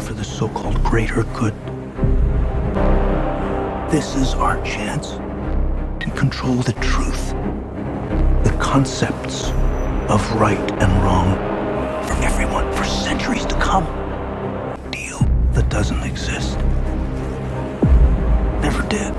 for the so-called greater good. This is our chance to control the truth, the concepts of right and wrong for everyone for centuries to come. A deal that doesn't exist. Never did.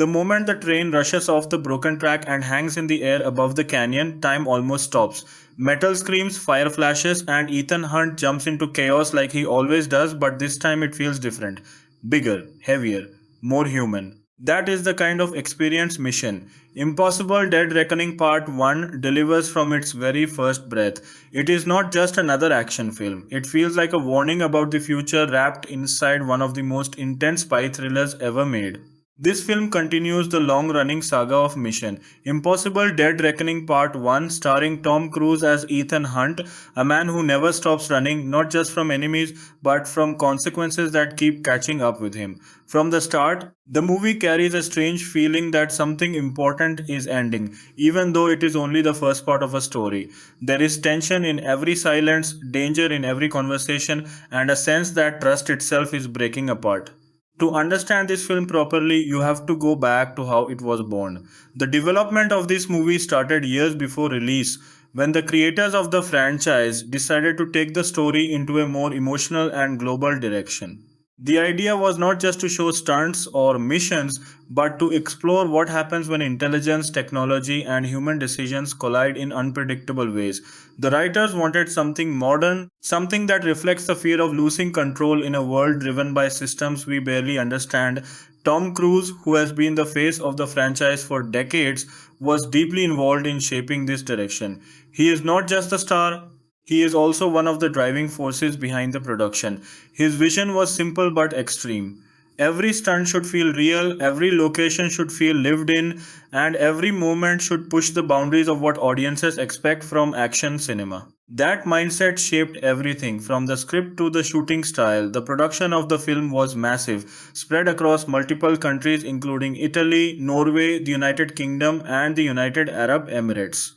The moment the train rushes off the broken track and hangs in the air above the canyon, time almost stops. Metal screams, fire flashes, and Ethan Hunt jumps into chaos like he always does, but this time it feels different. Bigger, heavier, more human. That is the kind of experience Mission Impossible Dead Reckoning Part 1 delivers from its very first breath. It is not just another action film, it feels like a warning about the future wrapped inside one of the most intense spy thrillers ever made. This film continues the long running saga of Mission Impossible Dead Reckoning Part 1, starring Tom Cruise as Ethan Hunt, a man who never stops running, not just from enemies, but from consequences that keep catching up with him. From the start, the movie carries a strange feeling that something important is ending, even though it is only the first part of a story. There is tension in every silence, danger in every conversation, and a sense that trust itself is breaking apart. To understand this film properly, you have to go back to how it was born. The development of this movie started years before release, when the creators of the franchise decided to take the story into a more emotional and global direction. The idea was not just to show stunts or missions, but to explore what happens when intelligence, technology, and human decisions collide in unpredictable ways. The writers wanted something modern, something that reflects the fear of losing control in a world driven by systems we barely understand. Tom Cruise, who has been the face of the franchise for decades, was deeply involved in shaping this direction. He is not just the star, he is also one of the driving forces behind the production. His vision was simple but extreme. Every stunt should feel real, every location should feel lived in, and every moment should push the boundaries of what audiences expect from action cinema. That mindset shaped everything from the script to the shooting style. The production of the film was massive, spread across multiple countries including Italy, Norway, the United Kingdom, and the United Arab Emirates.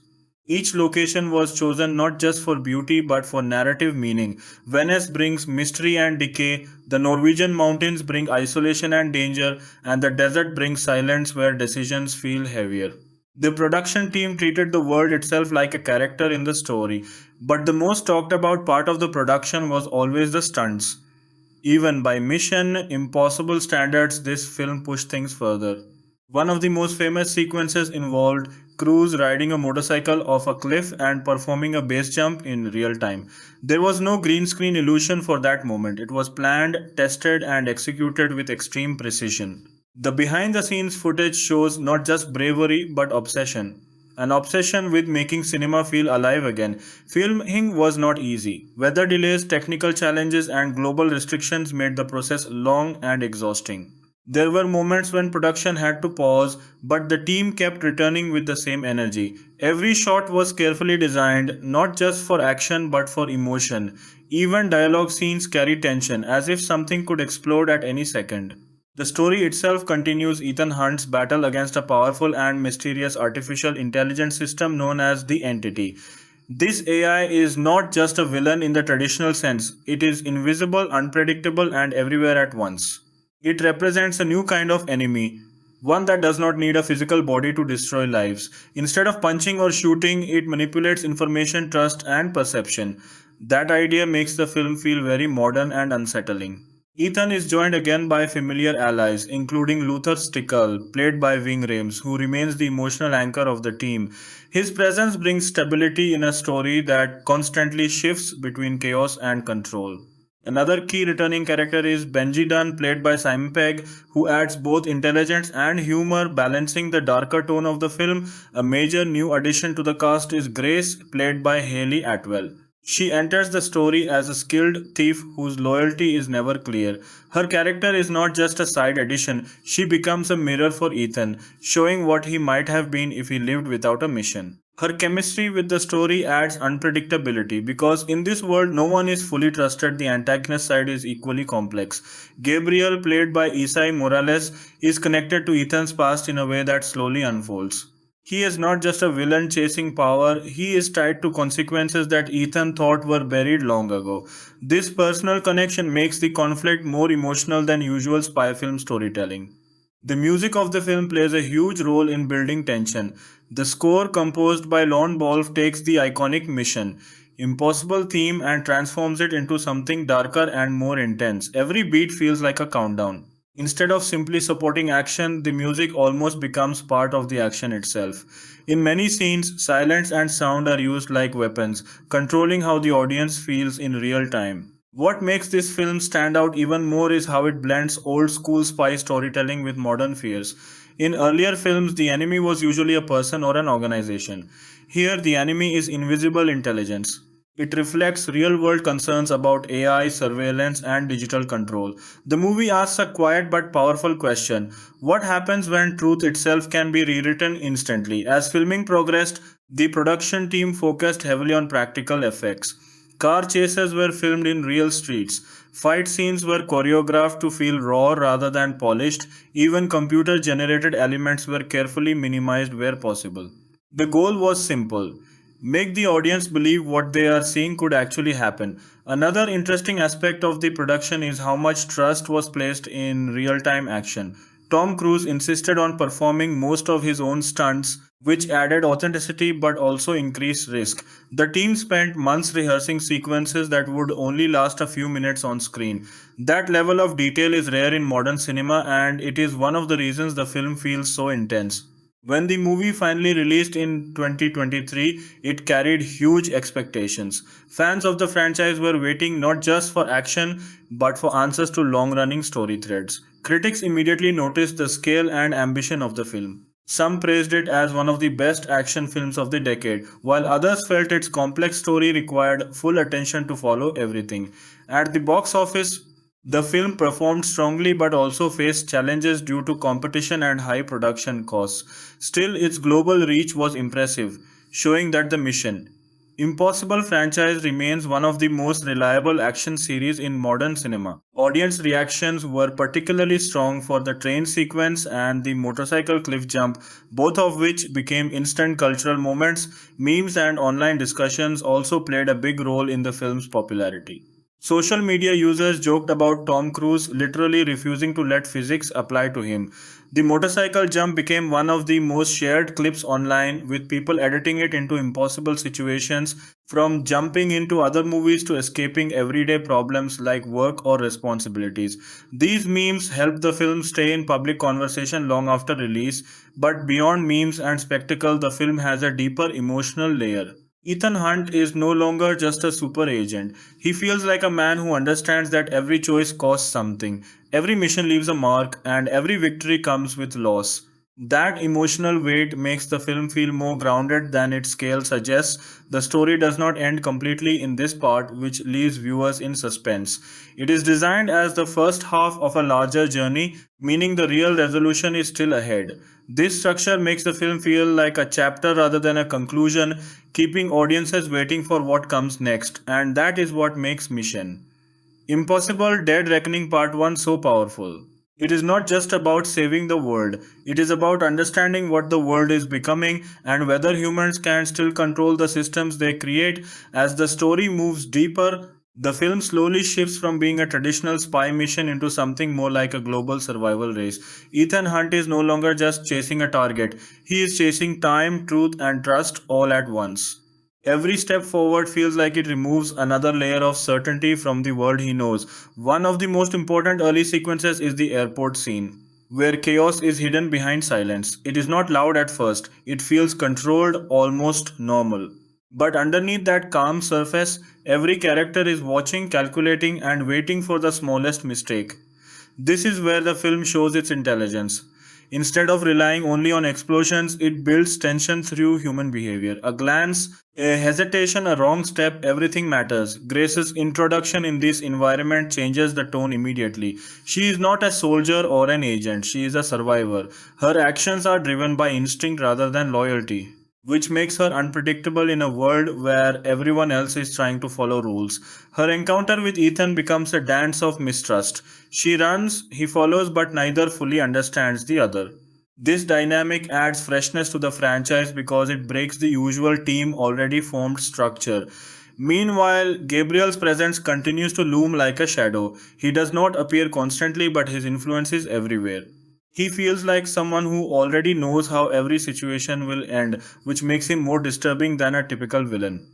Each location was chosen not just for beauty but for narrative meaning. Venice brings mystery and decay, the Norwegian mountains bring isolation and danger, and the desert brings silence where decisions feel heavier. The production team treated the world itself like a character in the story, but the most talked about part of the production was always the stunts. Even by Mission Impossible standards, this film pushed things further. One of the most famous sequences involved Cruise riding a motorcycle off a cliff and performing a base jump in real time. There was no green screen illusion for that moment. It was planned, tested, and executed with extreme precision. The behind the scenes footage shows not just bravery but obsession. An obsession with making cinema feel alive again. Filming was not easy. Weather delays, technical challenges, and global restrictions made the process long and exhausting. There were moments when production had to pause, but the team kept returning with the same energy. Every shot was carefully designed, not just for action but for emotion. Even dialogue scenes carry tension, as if something could explode at any second. The story itself continues Ethan Hunt's battle against a powerful and mysterious artificial intelligence system known as the Entity. This AI is not just a villain in the traditional sense, it is invisible, unpredictable, and everywhere at once. It represents a new kind of enemy, one that does not need a physical body to destroy lives. Instead of punching or shooting, it manipulates information, trust, and perception. That idea makes the film feel very modern and unsettling. Ethan is joined again by familiar allies, including Luther Stickle, played by Ving Rhames, who remains the emotional anchor of the team. His presence brings stability in a story that constantly shifts between chaos and control. Another key returning character is Benji Dunn, played by Simon Pegg, who adds both intelligence and humor, balancing the darker tone of the film. A major new addition to the cast is Grace, played by Haley Atwell. She enters the story as a skilled thief whose loyalty is never clear. Her character is not just a side addition, she becomes a mirror for Ethan, showing what he might have been if he lived without a mission. Her chemistry with the story adds unpredictability because in this world no one is fully trusted, the antagonist side is equally complex. Gabriel, played by Isai Morales, is connected to Ethan's past in a way that slowly unfolds. He is not just a villain chasing power, he is tied to consequences that Ethan thought were buried long ago. This personal connection makes the conflict more emotional than usual spy film storytelling. The music of the film plays a huge role in building tension. The score, composed by Lon Wolf, takes the iconic Mission Impossible theme and transforms it into something darker and more intense. Every beat feels like a countdown. Instead of simply supporting action, the music almost becomes part of the action itself. In many scenes, silence and sound are used like weapons, controlling how the audience feels in real time. What makes this film stand out even more is how it blends old school spy storytelling with modern fears. In earlier films, the enemy was usually a person or an organization. Here, the enemy is invisible intelligence. It reflects real world concerns about AI, surveillance, and digital control. The movie asks a quiet but powerful question: what happens when truth itself can be rewritten instantly? As filming progressed, the production team focused heavily on practical effects. Car chases were filmed in real streets. Fight scenes were choreographed to feel raw rather than polished. Even computer generated elements were carefully minimized where possible. The goal was simple: make the audience believe what they are seeing could actually happen. Another interesting aspect of the production is how much trust was placed in real time action. Tom Cruise insisted on performing most of his own stunts, which added authenticity but also increased risk. The team spent months rehearsing sequences that would only last a few minutes on screen. That level of detail is rare in modern cinema, and it is one of the reasons the film feels so intense. When the movie finally released in 2023, it carried huge expectations. Fans of the franchise were waiting not just for action but for answers to long running story threads. Critics immediately noticed the scale and ambition of the film. Some praised it as one of the best action films of the decade, while others felt its complex story required full attention to follow everything. At the box office, the film performed strongly but also faced challenges due to competition and high production costs. Still, its global reach was impressive, showing that the Mission Impossible franchise remains one of the most reliable action series in modern cinema. Audience reactions were particularly strong for the train sequence and the motorcycle cliff jump, both of which became instant cultural moments. Memes and online discussions also played a big role in the film's popularity. Social media users joked about Tom Cruise literally refusing to let physics apply to him. The motorcycle jump became one of the most shared clips online, with people editing it into impossible situations, from jumping into other movies to escaping everyday problems like work or responsibilities. These memes helped the film stay in public conversation long after release, but beyond memes and spectacle, the film has a deeper emotional layer. Ethan Hunt is no longer just a super agent. He feels like a man who understands that every choice costs something, every mission leaves a mark, and every victory comes with loss. That emotional weight makes the film feel more grounded than its scale suggests. The story does not end completely in this part, which leaves viewers in suspense. It is designed as the first half of a larger journey, meaning the real resolution is still ahead. This structure makes the film feel like a chapter rather than a conclusion, keeping audiences waiting for what comes next, and that is what makes Mission Impossible Dead Reckoning Part 1 so powerful. It is not just about saving the world, it is about understanding what the world is becoming and whether humans can still control the systems they create. As the story moves deeper, the film slowly shifts from being a traditional spy mission into something more like a global survival race. Ethan Hunt is no longer just chasing a target, he is chasing time, truth, and trust all at once. Every step forward feels like it removes another layer of certainty from the world he knows. One of the most important early sequences is the airport scene, where chaos is hidden behind silence. It is not loud at first, it feels controlled, almost normal. But underneath that calm surface, every character is watching, calculating, and waiting for the smallest mistake. This is where the film shows its intelligence. Instead of relying only on explosions, it builds tension through human behavior. A glance, a hesitation, a wrong step, everything matters. Grace's introduction in this environment changes the tone immediately. She is not a soldier or an agent, she is a survivor. Her actions are driven by instinct rather than loyalty, which makes her unpredictable in a world where everyone else is trying to follow rules. Her encounter with Ethan becomes a dance of mistrust. She runs, he follows, but neither fully understands the other. This dynamic adds freshness to the franchise because it breaks the usual team already formed structure. Meanwhile, Gabriel's presence continues to loom like a shadow. He does not appear constantly, but his influence is everywhere. He feels like someone who already knows how every situation will end, which makes him more disturbing than a typical villain.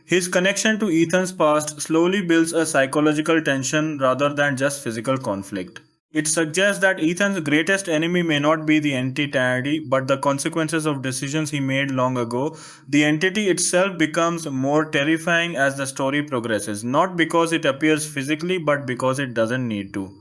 His connection to Ethan's past slowly builds a psychological tension rather than just physical conflict. It suggests that Ethan's greatest enemy may not be the entity, but the consequences of decisions he made long ago. The entity itself becomes more terrifying as the story progresses, not because it appears physically, but because it doesn't need to.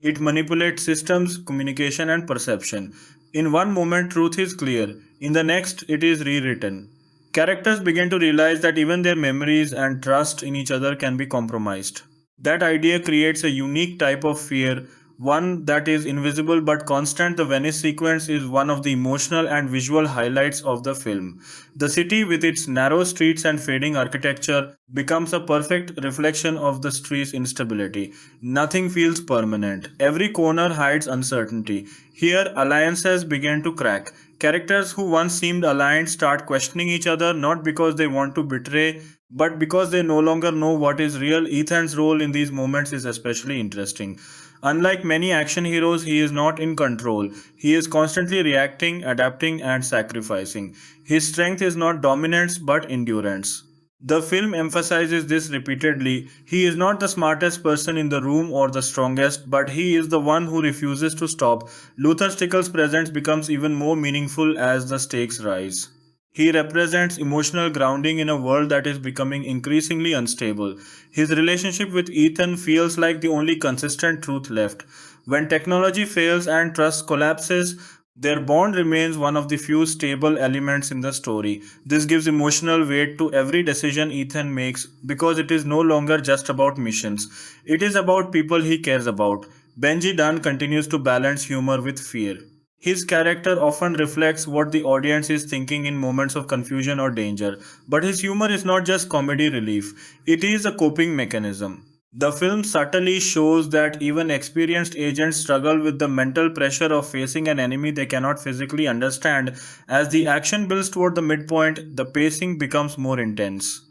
It manipulates systems, communication, and perception. In one moment, truth is clear, in the next, it is rewritten. Characters begin to realize that even their memories and trust in each other can be compromised. That idea creates a unique type of fear, one that is invisible but constant. The Venice sequence is one of the emotional and visual highlights of the film. The city, with its narrow streets and fading architecture, becomes a perfect reflection of the street's instability. Nothing feels permanent. Every corner hides uncertainty. Here, alliances begin to crack. Characters who once seemed aligned start questioning each other, not because they want to betray, but because they no longer know what is real. Ethan's role in these moments is especially interesting. Unlike many action heroes, he is not in control. He is constantly reacting, adapting, and sacrificing. His strength is not dominance but endurance. The film emphasizes this repeatedly. He is not the smartest person in the room or the strongest, but he is the one who refuses to stop. Luther Stickles' presence becomes even more meaningful as the stakes rise. He represents emotional grounding in a world that is becoming increasingly unstable. His relationship with Ethan feels like the only consistent truth left. When technology fails and trust collapses, their bond remains one of the few stable elements in the story. This gives emotional weight to every decision Ethan makes because it is no longer just about missions. It is about people he cares about. Benji Dunn continues to balance humor with fear. His character often reflects what the audience is thinking in moments of confusion or danger, but his humor is not just comedy relief, it is a coping mechanism. The film subtly shows that even experienced agents struggle with the mental pressure of facing an enemy they cannot physically understand. As the action builds toward the midpoint, the pacing becomes more intense.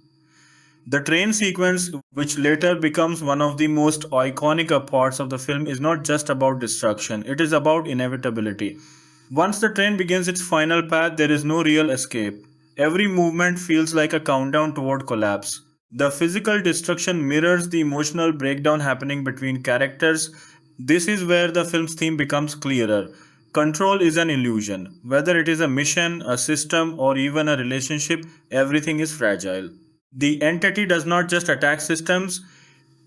The train sequence, which later becomes one of the most iconic parts of the film, is not just about destruction, it is about inevitability. Once the train begins its final path, there is no real escape. Every movement feels like a countdown toward collapse. The physical destruction mirrors the emotional breakdown happening between characters. This is where the film's theme becomes clearer. Control is an illusion. Whether it is a mission, a system, or even a relationship, everything is fragile. The entity does not just attack systems,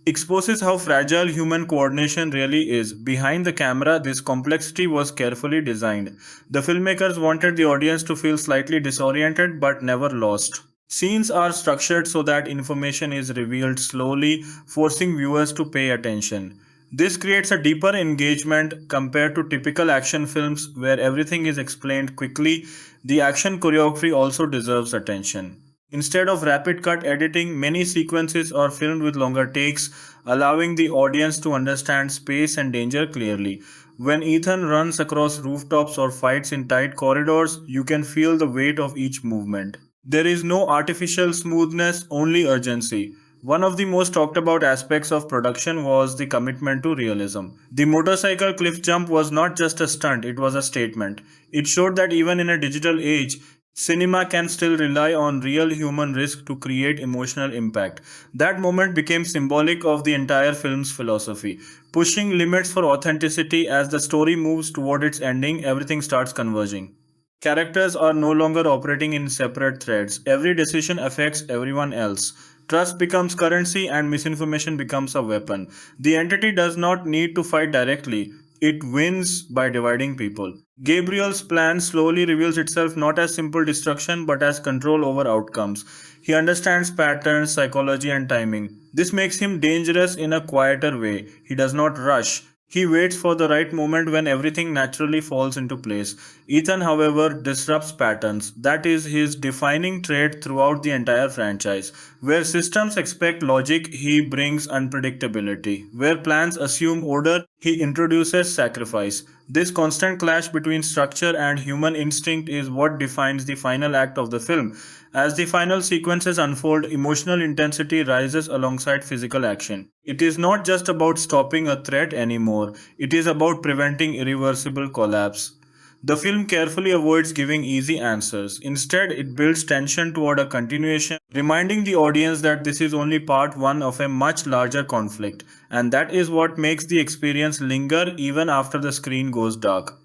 exposes how fragile human coordination really is. Behind the camera, this complexity was carefully designed. The filmmakers wanted the audience to feel slightly disoriented but never lost. Scenes are structured so that information is revealed slowly, forcing viewers to pay attention. This creates a deeper engagement compared to typical action films where everything is explained quickly. The action choreography also deserves attention. Instead of rapid cut editing, many sequences are filmed with longer takes, allowing the audience to understand space and danger clearly. When Ethan runs across rooftops or fights in tight corridors, you can feel the weight of each movement. There is no artificial smoothness, only urgency. One of the most talked about aspects of production was the commitment to realism. The motorcycle cliff jump was not just a stunt, it was a statement. It showed that even in a digital age, cinema can still rely on real human risk to create emotional impact. That moment became symbolic of the entire film's philosophy. Pushing limits for authenticity. As the story moves toward its ending, everything starts converging. Characters are no longer operating in separate threads. Every decision affects everyone else. Trust becomes currency and misinformation becomes a weapon. The entity does not need to fight directly. It wins by dividing people. Gabriel's plan slowly reveals itself not as simple destruction but as control over outcomes. He understands patterns, psychology, and timing. This makes him dangerous in a quieter way. He does not rush. He waits for the right moment when everything naturally falls into place. Ethan, however, disrupts patterns. That is his defining trait throughout the entire franchise. Where systems expect logic, he brings unpredictability. Where plans assume order, he introduces sacrifice. This constant clash between structure and human instinct is what defines the final act of the film. As the final sequences unfold, emotional intensity rises alongside physical action. It is not just about stopping a threat anymore, it is about preventing irreversible collapse. The film carefully avoids giving easy answers. Instead, it builds tension toward a continuation, reminding the audience that this is only part one of a much larger conflict, and that is what makes the experience linger even after the screen goes dark.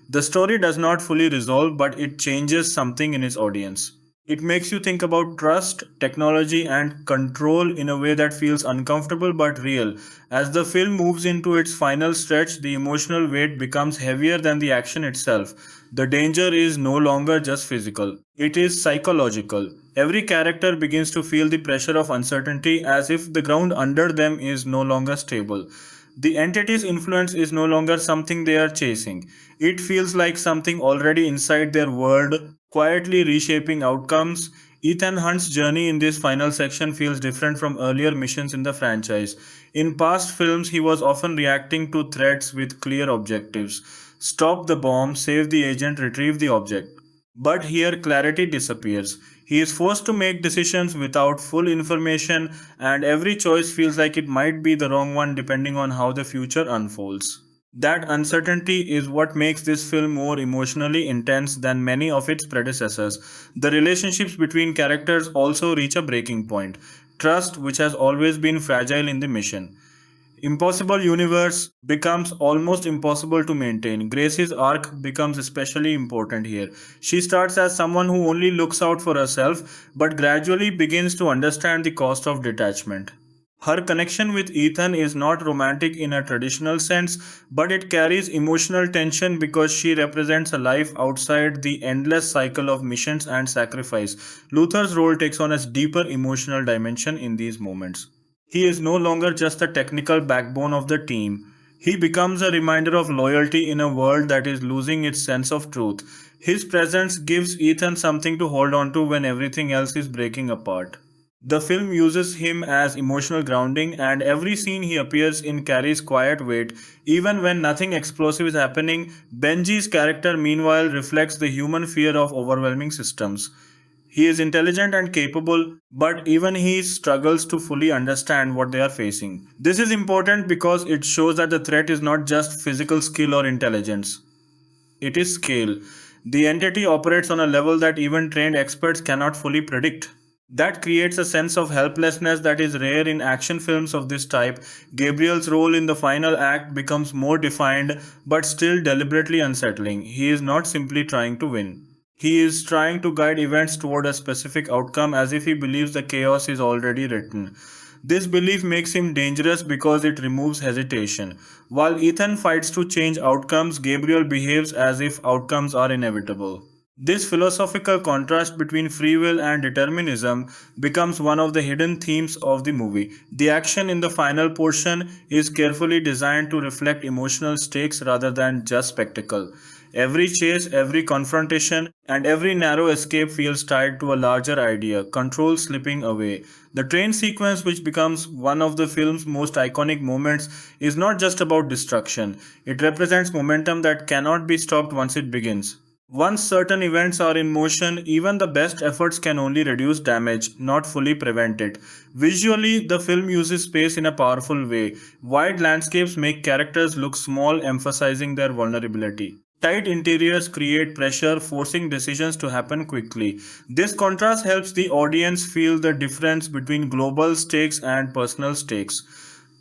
The story does not fully resolve, but it changes something in its audience. It makes you think about trust, technology, and control in a way that feels uncomfortable but real. As the film moves into its final stretch, the emotional weight becomes heavier than the action itself. The danger is no longer just physical, it is psychological. Every character begins to feel the pressure of uncertainty as if the ground under them is no longer stable. The entity's influence is no longer something they are chasing. It feels like something already inside their world, quietly reshaping outcomes. Ethan Hunt's journey in this final section feels different from earlier missions in the franchise. In past films, he was often reacting to threats with clear objectives: stop the bomb, save the agent, retrieve the object. But here clarity disappears. He is forced to make decisions without full information, and every choice feels like it might be the wrong one depending on how the future unfolds. That uncertainty is what makes this film more emotionally intense than many of its predecessors. The relationships between characters also reach a breaking point. Trust, which has always been fragile in the mission, Impossible Universe becomes almost impossible to maintain. Grace's arc becomes especially important here. She starts as someone who only looks out for herself, but gradually begins to understand the cost of detachment. Her connection with Ethan is not romantic in a traditional sense, but it carries emotional tension because she represents a life outside the endless cycle of missions and sacrifice. Luther's role takes on a deeper emotional dimension in these moments. He is no longer just the technical backbone of the team. He becomes a reminder of loyalty in a world that is losing its sense of truth. His presence gives Ethan something to hold on to when everything else is breaking apart. The film uses him as emotional grounding, and every scene he appears in carries quiet weight. Even when nothing explosive is happening, Benji's character, meanwhile, reflects the human fear of overwhelming systems. He is intelligent and capable, but even he struggles to fully understand what they are facing. This is important because it shows that the threat is not just physical skill or intelligence, it is scale. The entity operates on a level that even trained experts cannot fully predict. That creates a sense of helplessness that is rare in action films of this type. Gabriel's role in the final act becomes more defined but still deliberately unsettling. He is not simply trying to win. He is trying to guide events toward a specific outcome as if he believes the chaos is already written. This belief makes him dangerous because it removes hesitation. While Ethan fights to change outcomes, Gabriel behaves as if outcomes are inevitable. This philosophical contrast between free will and determinism becomes one of the hidden themes of the movie. The action in the final portion is carefully designed to reflect emotional stakes rather than just spectacle. Every chase, every confrontation, and every narrow escape feels tied to a larger idea: control slipping away. The train sequence, which becomes one of the film's most iconic moments, is not just about destruction. It represents momentum that cannot be stopped once it begins. Once certain events are in motion, even the best efforts can only reduce damage, not fully prevent it. Visually, the film uses space in a powerful way. Wide landscapes make characters look small, emphasizing their vulnerability. Tight interiors create pressure, forcing decisions to happen quickly. This contrast helps the audience feel the difference between global stakes and personal stakes.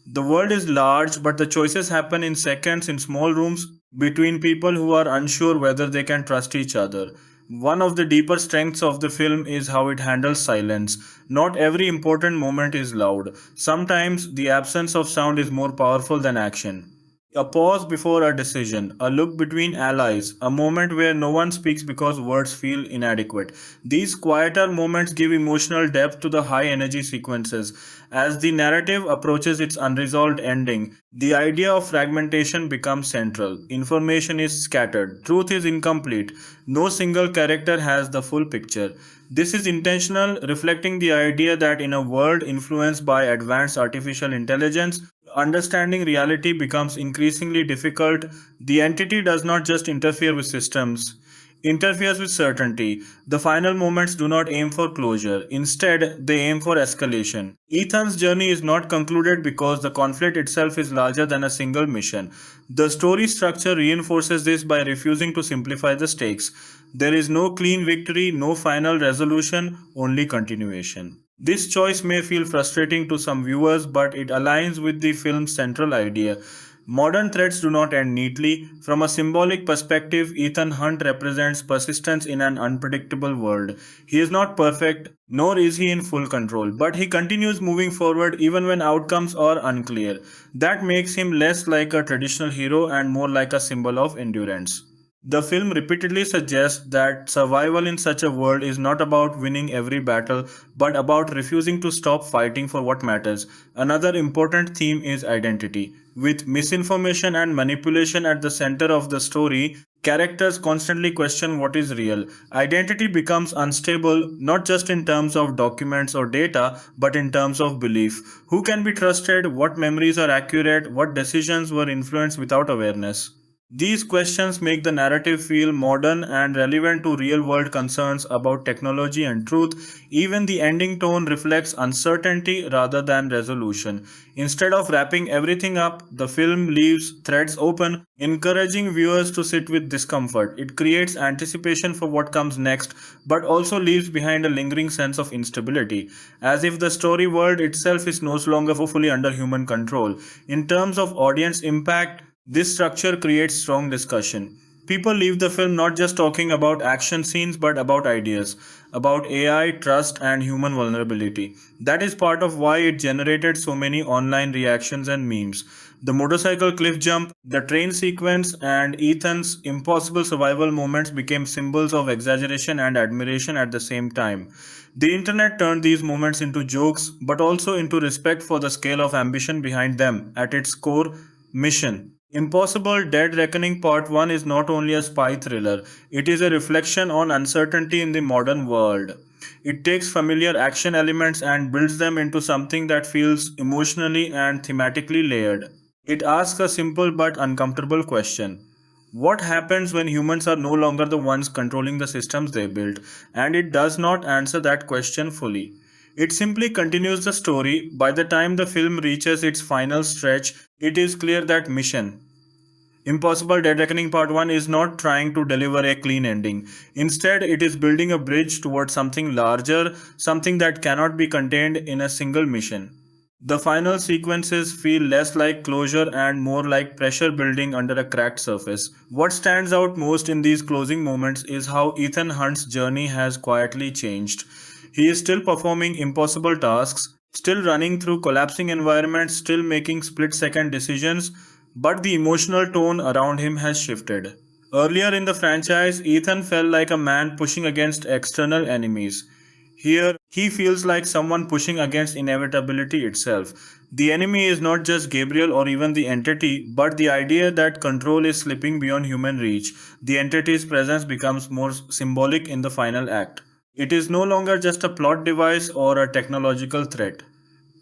The world is large, but the choices happen in seconds in small rooms between people who are unsure whether they can trust each other. One of the deeper strengths of the film is how it handles silence. Not every important moment is loud. Sometimes the absence of sound is more powerful than action. A pause before a decision, a look between allies, a moment where no one speaks because words feel inadequate. These quieter moments give emotional depth to the high energy sequences. As the narrative approaches its unresolved ending, the idea of fragmentation becomes central. Information is scattered, truth is incomplete, no single character has the full picture. This is intentional, reflecting the idea that in a world influenced by advanced artificial intelligence, understanding reality becomes increasingly difficult. The entity does not just interfere with systems, interferes with certainty. The final moments do not aim for closure. Instead, they aim for escalation. Ethan's journey is not concluded because the conflict itself is larger than a single mission. The story structure reinforces this by refusing to simplify the stakes. There is no clean victory, no final resolution, only continuation. This choice may feel frustrating to some viewers, but it aligns with the film's central idea. Modern threats do not end neatly. From a symbolic perspective, Ethan Hunt represents persistence in an unpredictable world. He is not perfect, nor is he in full control, but he continues moving forward even when outcomes are unclear. That makes him less like a traditional hero and more like a symbol of endurance. The film repeatedly suggests that survival in such a world is not about winning every battle, but about refusing to stop fighting for what matters. Another important theme is identity. With misinformation and manipulation at the center of the story, characters constantly question what is real. Identity becomes unstable not just in terms of documents or data, but in terms of belief. Who can be trusted? What memories are accurate? What decisions were influenced without awareness? These questions make the narrative feel modern and relevant to real world concerns about technology and truth. Even the ending tone reflects uncertainty rather than resolution. Instead of wrapping everything up, the film leaves threads open, encouraging viewers to sit with discomfort. It creates anticipation for what comes next, but also leaves behind a lingering sense of instability, as if the story world itself is no longer fully under human control. In terms of audience impact, this structure creates strong discussion. People leave the film not just talking about action scenes but about ideas, about AI, trust, and human vulnerability. That is part of why it generated so many online reactions and memes. The motorcycle cliff jump, the train sequence, and Ethan's impossible survival moments became symbols of exaggeration and admiration at the same time. The internet turned these moments into jokes but also into respect for the scale of ambition behind them. At its core, mission. Impossible Dead Reckoning Part 1 is not only a spy thriller, it is a reflection on uncertainty in the modern world. It takes familiar action elements and builds them into something that feels emotionally and thematically layered. It asks a simple but uncomfortable question. What happens when humans are no longer the ones controlling the systems they built? And it does not answer that question fully. It simply continues the story. By the time the film reaches its final stretch, it is clear that mission, Impossible Dead Reckoning Part 1 is not trying to deliver a clean ending. Instead, it is building a bridge towards something larger, something that cannot be contained in a single mission. The final sequences feel less like closure and more like pressure building under a cracked surface. What stands out most in these closing moments is how Ethan Hunt's journey has quietly changed. He is still performing impossible tasks, still running through collapsing environments, still making split second decisions, but the emotional tone around him has shifted. Earlier in the franchise, Ethan felt like a man pushing against external enemies. Here, he feels like someone pushing against inevitability itself. The enemy is not just Gabriel or even the entity, but the idea that control is slipping beyond human reach. The entity's presence becomes more symbolic in the final act. It is no longer just a plot device or a technological threat.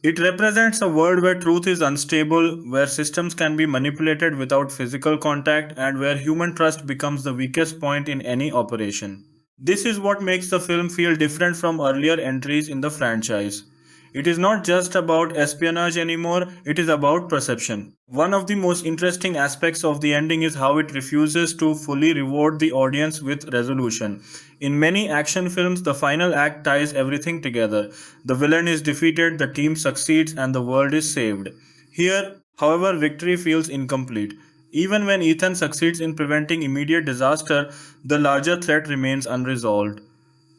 It represents a world where truth is unstable, where systems can be manipulated without physical contact, and where human trust becomes the weakest point in any operation. This is what makes the film feel different from earlier entries in the franchise. It is not just about espionage anymore, it is about perception. One of the most interesting aspects of the ending is how it refuses to fully reward the audience with resolution. In many action films, the final act ties everything together. The villain is defeated, the team succeeds, and the world is saved. Here, however, victory feels incomplete. Even when Ethan succeeds in preventing immediate disaster, the larger threat remains unresolved.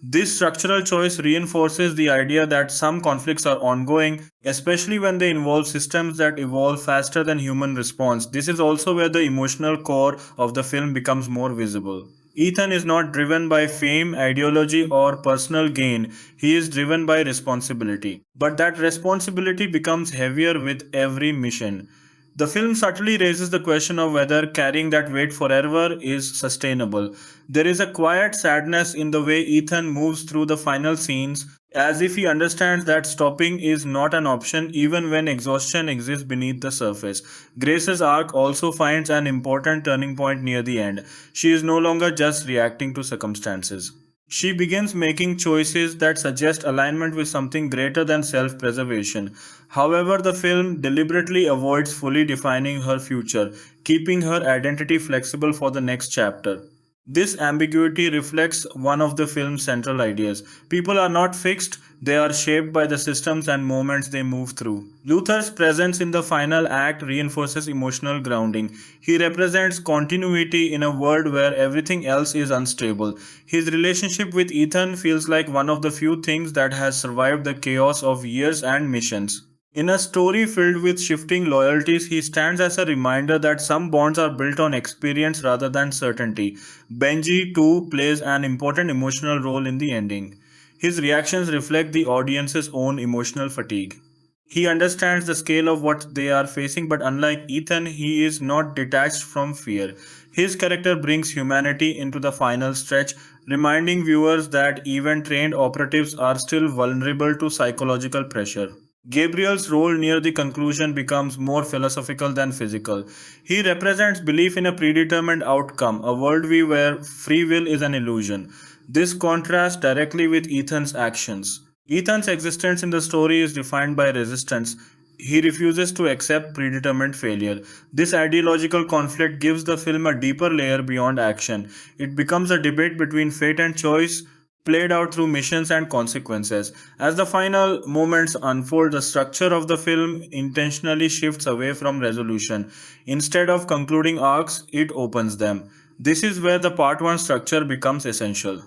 This structural choice reinforces the idea that some conflicts are ongoing, especially when they involve systems that evolve faster than human response. This is also where the emotional core of the film becomes more visible. Ethan is not driven by fame, ideology, or personal gain. He is driven by responsibility. But that responsibility becomes heavier with every mission. The film subtly raises the question of whether carrying that weight forever is sustainable. There is a quiet sadness in the way Ethan moves through the final scenes, as if he understands that stopping is not an option even when exhaustion exists beneath the surface. Grace's arc also finds an important turning point near the end. She is no longer just reacting to circumstances. She begins making choices that suggest alignment with something greater than self preservation. However, the film deliberately avoids fully defining her future, keeping her identity flexible for the next chapter. This ambiguity reflects one of the film's central ideas. People are not fixed, they are shaped by the systems and moments they move through. Luther's presence in the final act reinforces emotional grounding. He represents continuity in a world where everything else is unstable. His relationship with Ethan feels like one of the few things that has survived the chaos of years and missions. In a story filled with shifting loyalties, he stands as a reminder that some bonds are built on experience rather than certainty. Benji, too, plays an important emotional role in the ending. His reactions reflect the audience's own emotional fatigue. He understands the scale of what they are facing, but unlike Ethan, he is not detached from fear. His character brings humanity into the final stretch, reminding viewers that even trained operatives are still vulnerable to psychological pressure. Gabriel's role near the conclusion becomes more philosophical than physical. He represents belief in a predetermined outcome, a worldview where free will is an illusion. This contrasts directly with Ethan's actions. Ethan's existence in the story is defined by resistance. He refuses to accept predetermined failure. This ideological conflict gives the film a deeper layer beyond action. It becomes a debate between fate and choice, played out through missions and consequences. As the final moments unfold, the structure of the film intentionally shifts away from resolution. Instead of concluding arcs, it opens them. This is where the part 1 structure becomes essential.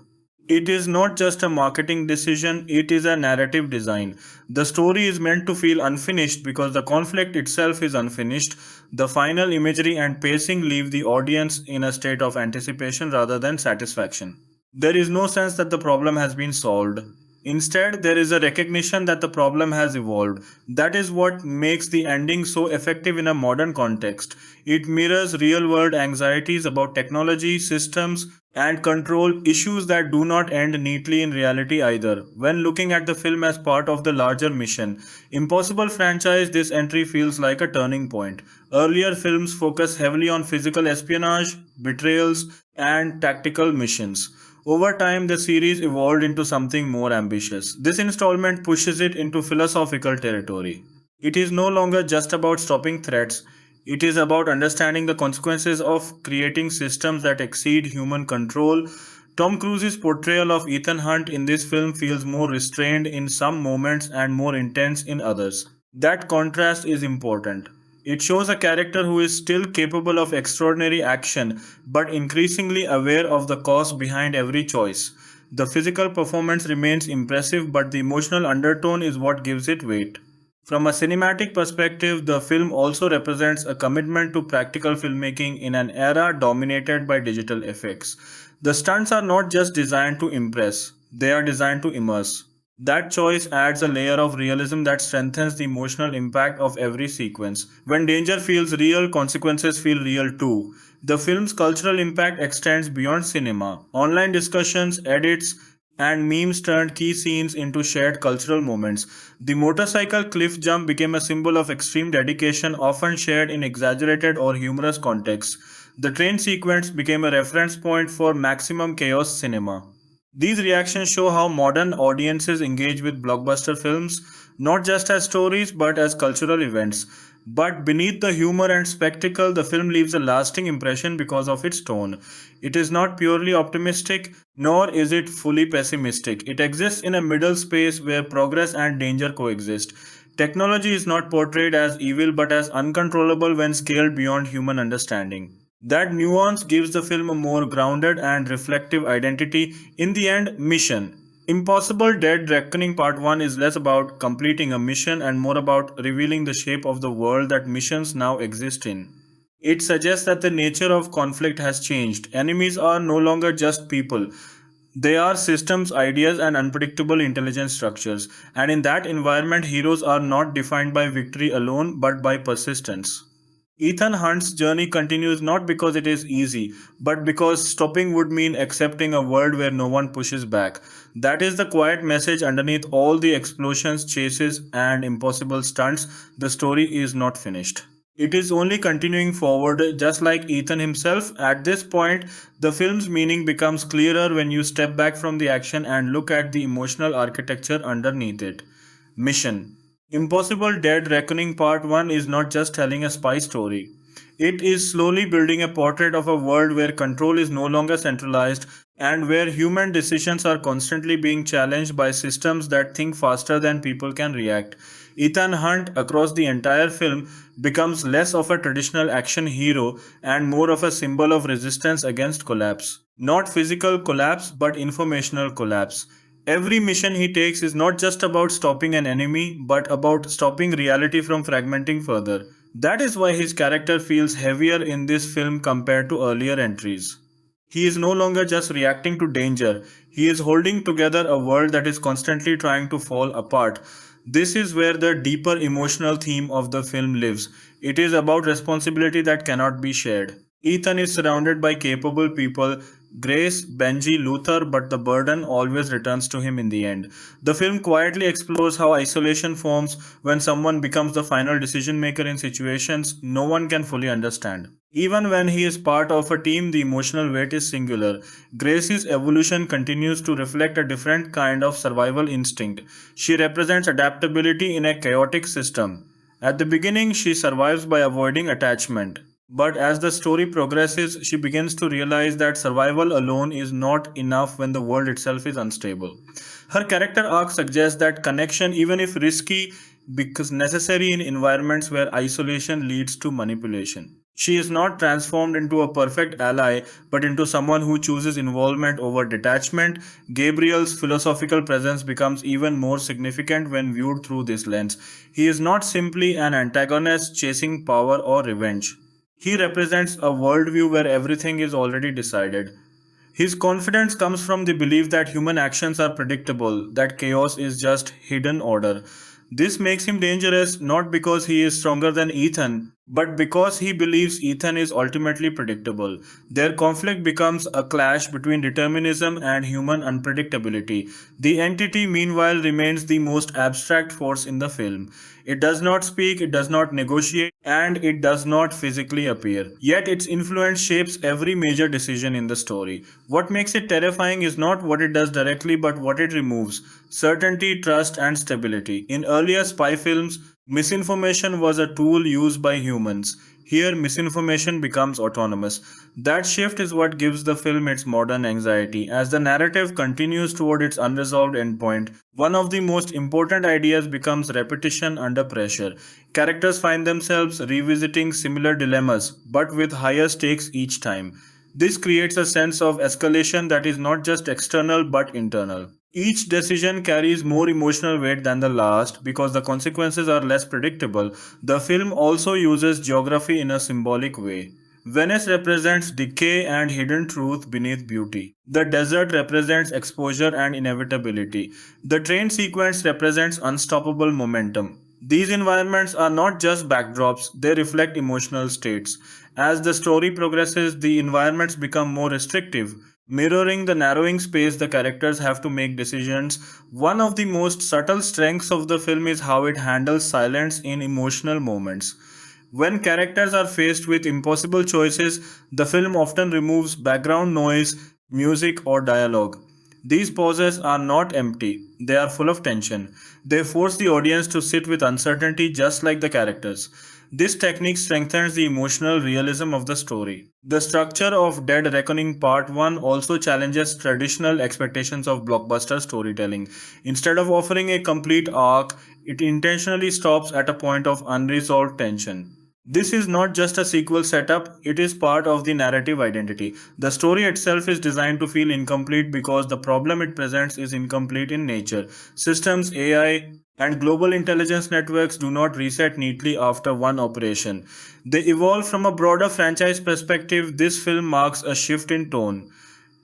It is not just a marketing decision, it is a narrative design. The story is meant to feel unfinished because the conflict itself is unfinished. The final imagery and pacing leave the audience in a state of anticipation rather than satisfaction. There is no sense that the problem has been solved. Instead, there is a recognition that the problem has evolved. That is what makes the ending so effective in a modern context. It mirrors real world anxieties about technology, systems, and control, issues that do not end neatly in reality either. When looking at the film as part of the larger Mission Impossible franchise, this entry feels like a turning point. Earlier films focus heavily on physical espionage, betrayals, and tactical missions. Over time, the series evolved into something more ambitious. This installment pushes it into philosophical territory. It is no longer just about stopping threats, it is about understanding the consequences of creating systems that exceed human control. Tom Cruise's portrayal of Ethan Hunt in this film feels more restrained in some moments and more intense in others. That contrast is important. It shows a character who is still capable of extraordinary action, but increasingly aware of the cost behind every choice. The physical performance remains impressive, but the emotional undertone is what gives it weight. From a cinematic perspective, the film also represents a commitment to practical filmmaking in an era dominated by digital effects. The stunts are not just designed to impress, they are designed to immerse. That choice adds a layer of realism that strengthens the emotional impact of every sequence. When danger feels real, consequences feel real too. The film's cultural impact extends beyond cinema. Online discussions, edits, and memes turned key scenes into shared cultural moments. The motorcycle cliff jump became a symbol of extreme dedication, often shared in exaggerated or humorous contexts. The train sequence became a reference point for maximum chaos cinema. These reactions show how modern audiences engage with blockbuster films, not just as stories but as cultural events. But beneath the humor and spectacle, the film leaves a lasting impression because of its tone. It is not purely optimistic, nor is it fully pessimistic. It exists in a middle space where progress and danger coexist. Technology is not portrayed as evil but as uncontrollable when scaled beyond human understanding. That nuance gives the film a more grounded and reflective identity. In the end, Mission Impossible Dead Reckoning Part 1 is less about completing a mission and more about revealing the shape of the world that missions now exist in. It suggests that the nature of conflict has changed. Enemies are no longer just people. They are systems, ideas, and unpredictable intelligence structures. And in that environment, heroes are not defined by victory alone but by persistence. Ethan Hunt's journey continues not because it is easy, but because stopping would mean accepting a world where no one pushes back. That is the quiet message underneath all the explosions, chases, and impossible stunts. The story is not finished. It is only continuing forward, just like Ethan himself. At this point, the film's meaning becomes clearer when you step back from the action and look at the emotional architecture underneath it. Mission: Impossible Dead Reckoning Part 1 is not just telling a spy story. It is slowly building a portrait of a world where control is no longer centralized and where human decisions are constantly being challenged by systems that think faster than people can react. Ethan Hunt, across the entire film, becomes less of a traditional action hero and more of a symbol of resistance against collapse. Not physical collapse, but informational collapse. Every mission he takes is not just about stopping an enemy, but about stopping reality from fragmenting further. That is why his character feels heavier in this film compared to earlier entries. He is no longer just reacting to danger, he is holding together a world that is constantly trying to fall apart. This is where the deeper emotional theme of the film lives. It is about responsibility that cannot be shared. Ethan is surrounded by capable people, Grace, Benji, Luther, but the burden always returns to him in the end. The film quietly explores how isolation forms when someone becomes the final decision maker in situations no one can fully understand. Even when he is part of a team, the emotional weight is singular. Grace's evolution continues to reflect a different kind of survival instinct. She represents adaptability in a chaotic system. At the beginning, she survives by avoiding attachment. But as the story progresses, she begins to realize that survival alone is not enough when the world itself is unstable. Her character arc suggests that connection, even if risky, becomes necessary in environments where isolation leads to manipulation. She is not transformed into a perfect ally, but into someone who chooses involvement over detachment. Gabriel's philosophical presence becomes even more significant when viewed through this lens. He is not simply an antagonist chasing power or revenge. He represents a worldview where everything is already decided. His confidence comes from the belief that human actions are predictable, that chaos is just hidden order. This makes him dangerous not because he is stronger than Ethan, but because he believes Ethan is ultimately predictable. Their conflict becomes a clash between determinism and human unpredictability. The entity, meanwhile, remains the most abstract force in the film. It does not speak, it does not negotiate, and it does not physically appear. Yet its influence shapes every major decision in the story. What makes it terrifying is not what it does directly, but what it removes: certainty, trust, and stability. In earlier spy films, misinformation was a tool used by humans. Here, misinformation becomes autonomous. That shift is what gives the film its modern anxiety. As the narrative continues toward its unresolved endpoint, one of the most important ideas becomes repetition under pressure. Characters find themselves revisiting similar dilemmas, but with higher stakes each time. This creates a sense of escalation that is not just external but internal. Each decision carries more emotional weight than the last because the consequences are less predictable. The film also uses geography in a symbolic way. Venice represents decay and hidden truth beneath beauty. The desert represents exposure and inevitability. The train sequence represents unstoppable momentum. These environments are not just backdrops, they reflect emotional states. As the story progresses, the environments become more restrictive, mirroring the narrowing space the characters have to make decisions. One of the most subtle strengths of the film is how it handles silence in emotional moments. When characters are faced with impossible choices, the film often removes background noise, music, or dialogue. These pauses are not empty, they are full of tension. They force the audience to sit with uncertainty just like the characters. This technique strengthens the emotional realism of the story. The structure of Dead Reckoning Part 1 also challenges traditional expectations of blockbuster storytelling. Instead of offering a complete arc, it intentionally stops at a point of unresolved tension. This is not just a sequel setup, it is part of the narrative identity. The story itself is designed to feel incomplete because the problem it presents is incomplete in nature. Systems, AI, and global intelligence networks do not reset neatly after one operation. They evolve from a broader franchise perspective. This film marks a shift in tone.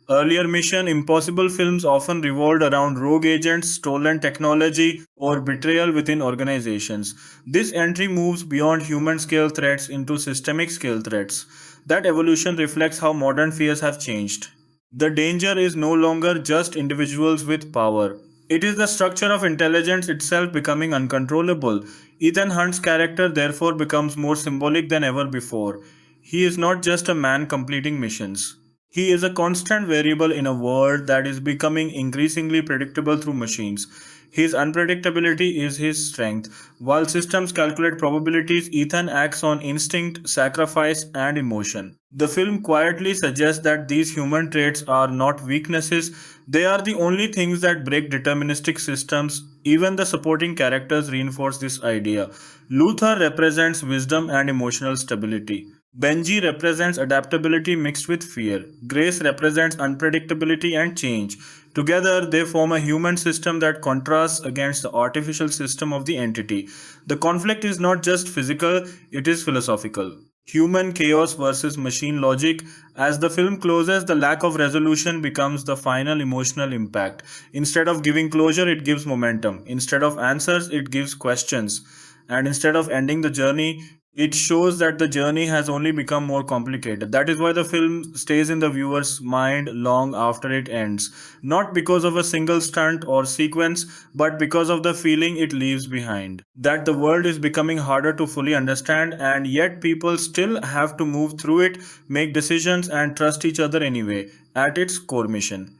Earlier Mission Impossible films often revolved around rogue agents, stolen technology, or betrayal within organizations. This entry moves beyond human scale threats into systemic scale threats. That evolution reflects how modern fears have changed. The danger is no longer just individuals with power. It is the structure of intelligence itself becoming uncontrollable. Ethan Hunt's character therefore becomes more symbolic than ever before. He is not just a man completing missions. He is a constant variable in a world that is becoming increasingly predictable through machines. His unpredictability is his strength. While systems calculate probabilities, Ethan acts on instinct, sacrifice, and emotion. The film quietly suggests that these human traits are not weaknesses, they are the only things that break deterministic systems. Even the supporting characters reinforce this idea. Luther represents wisdom and emotional stability. Benji represents adaptability mixed with fear. Grace represents unpredictability and change. Together, they form a human system that contrasts against the artificial system of the entity. The conflict is not just physical, it is philosophical. Human chaos versus machine logic. As the film closes, the lack of resolution becomes the final emotional impact. Instead of giving closure, it gives momentum. Instead of answers, it gives questions. And instead of ending the journey, it shows that the journey has only become more complicated. That is why the film stays in the viewer's mind long after it ends. Not because of a single stunt or sequence, but because of the feeling it leaves behind. That the world is becoming harder to fully understand, and yet people still have to move through it, make decisions, and trust each other anyway, at its core mission.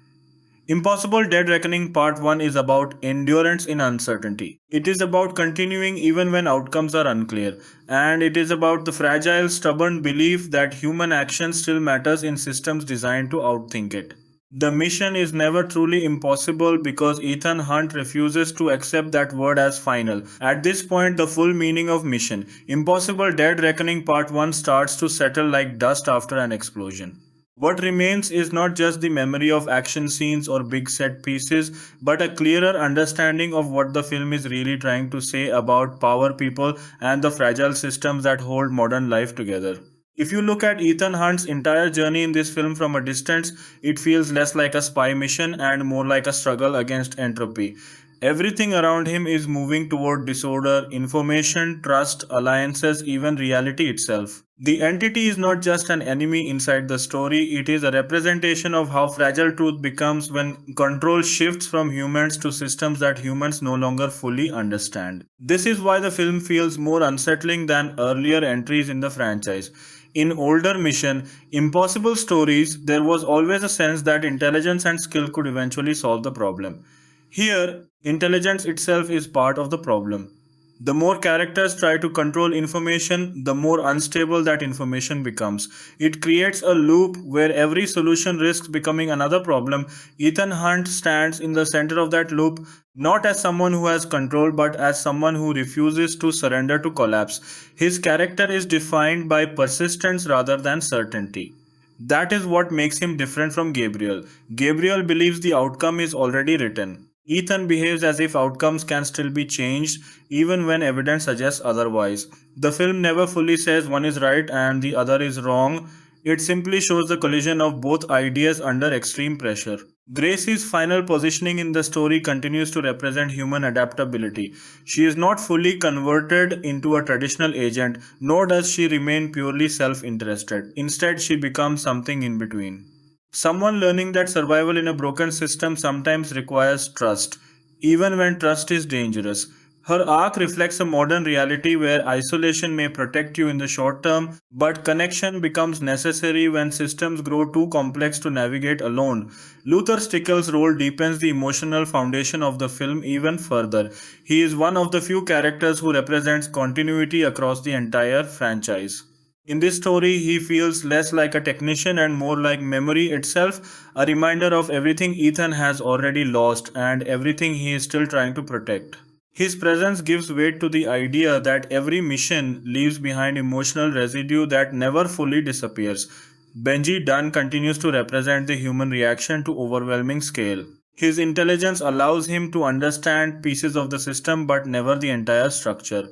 Impossible Dead Reckoning Part 1 is about endurance in uncertainty. It is about continuing even when outcomes are unclear, and it is about the fragile, stubborn belief that human action still matters in systems designed to outthink it. The mission is never truly impossible because Ethan Hunt refuses to accept that word as final. At this point, the full meaning of mission, Impossible Dead Reckoning Part 1, starts to settle like dust after an explosion. What remains is not just the memory of action scenes or big set pieces, but a clearer understanding of what the film is really trying to say about power, people, and the fragile systems that hold modern life together. If you look at Ethan Hunt's entire journey in this film from a distance, it feels less like a spy mission and more like a struggle against entropy. Everything around him is moving toward disorder, information, trust, alliances, even reality itself. The entity is not just an enemy inside the story, it is a representation of how fragile truth becomes when control shifts from humans to systems that humans no longer fully understand. This is why the film feels more unsettling than earlier entries in the franchise. In older mission, impossible stories, there was always a sense that intelligence and skill could eventually solve the problem. Here, intelligence itself is part of the problem. The more characters try to control information, the more unstable that information becomes. It creates a loop where every solution risks becoming another problem. Ethan Hunt stands in the center of that loop, not as someone who has control, but as someone who refuses to surrender to collapse. His character is defined by persistence rather than certainty. That is what makes him different from Gabriel. Gabriel believes the outcome is already written. Ethan behaves as if outcomes can still be changed even when evidence suggests otherwise. The film never fully says one is right and the other is wrong. It simply shows the collision of both ideas under extreme pressure. Gracie's final positioning in the story continues to represent human adaptability. She is not fully converted into a traditional agent, nor does she remain purely self interested. Instead, she becomes something in between. Someone learning that survival in a broken system sometimes requires trust, even when trust is dangerous. Her arc reflects a modern reality where isolation may protect you in the short term, but connection becomes necessary when systems grow too complex to navigate alone. Luther Stickles' role deepens the emotional foundation of the film even further. He is one of the few characters who represents continuity across the entire franchise. In this story, he feels less like a technician and more like memory itself, a reminder of everything Ethan has already lost and everything he is still trying to protect. His presence gives weight to the idea that every mission leaves behind emotional residue that never fully disappears. Benji Dunn continues to represent the human reaction to overwhelming scale. His intelligence allows him to understand pieces of the system but never the entire structure.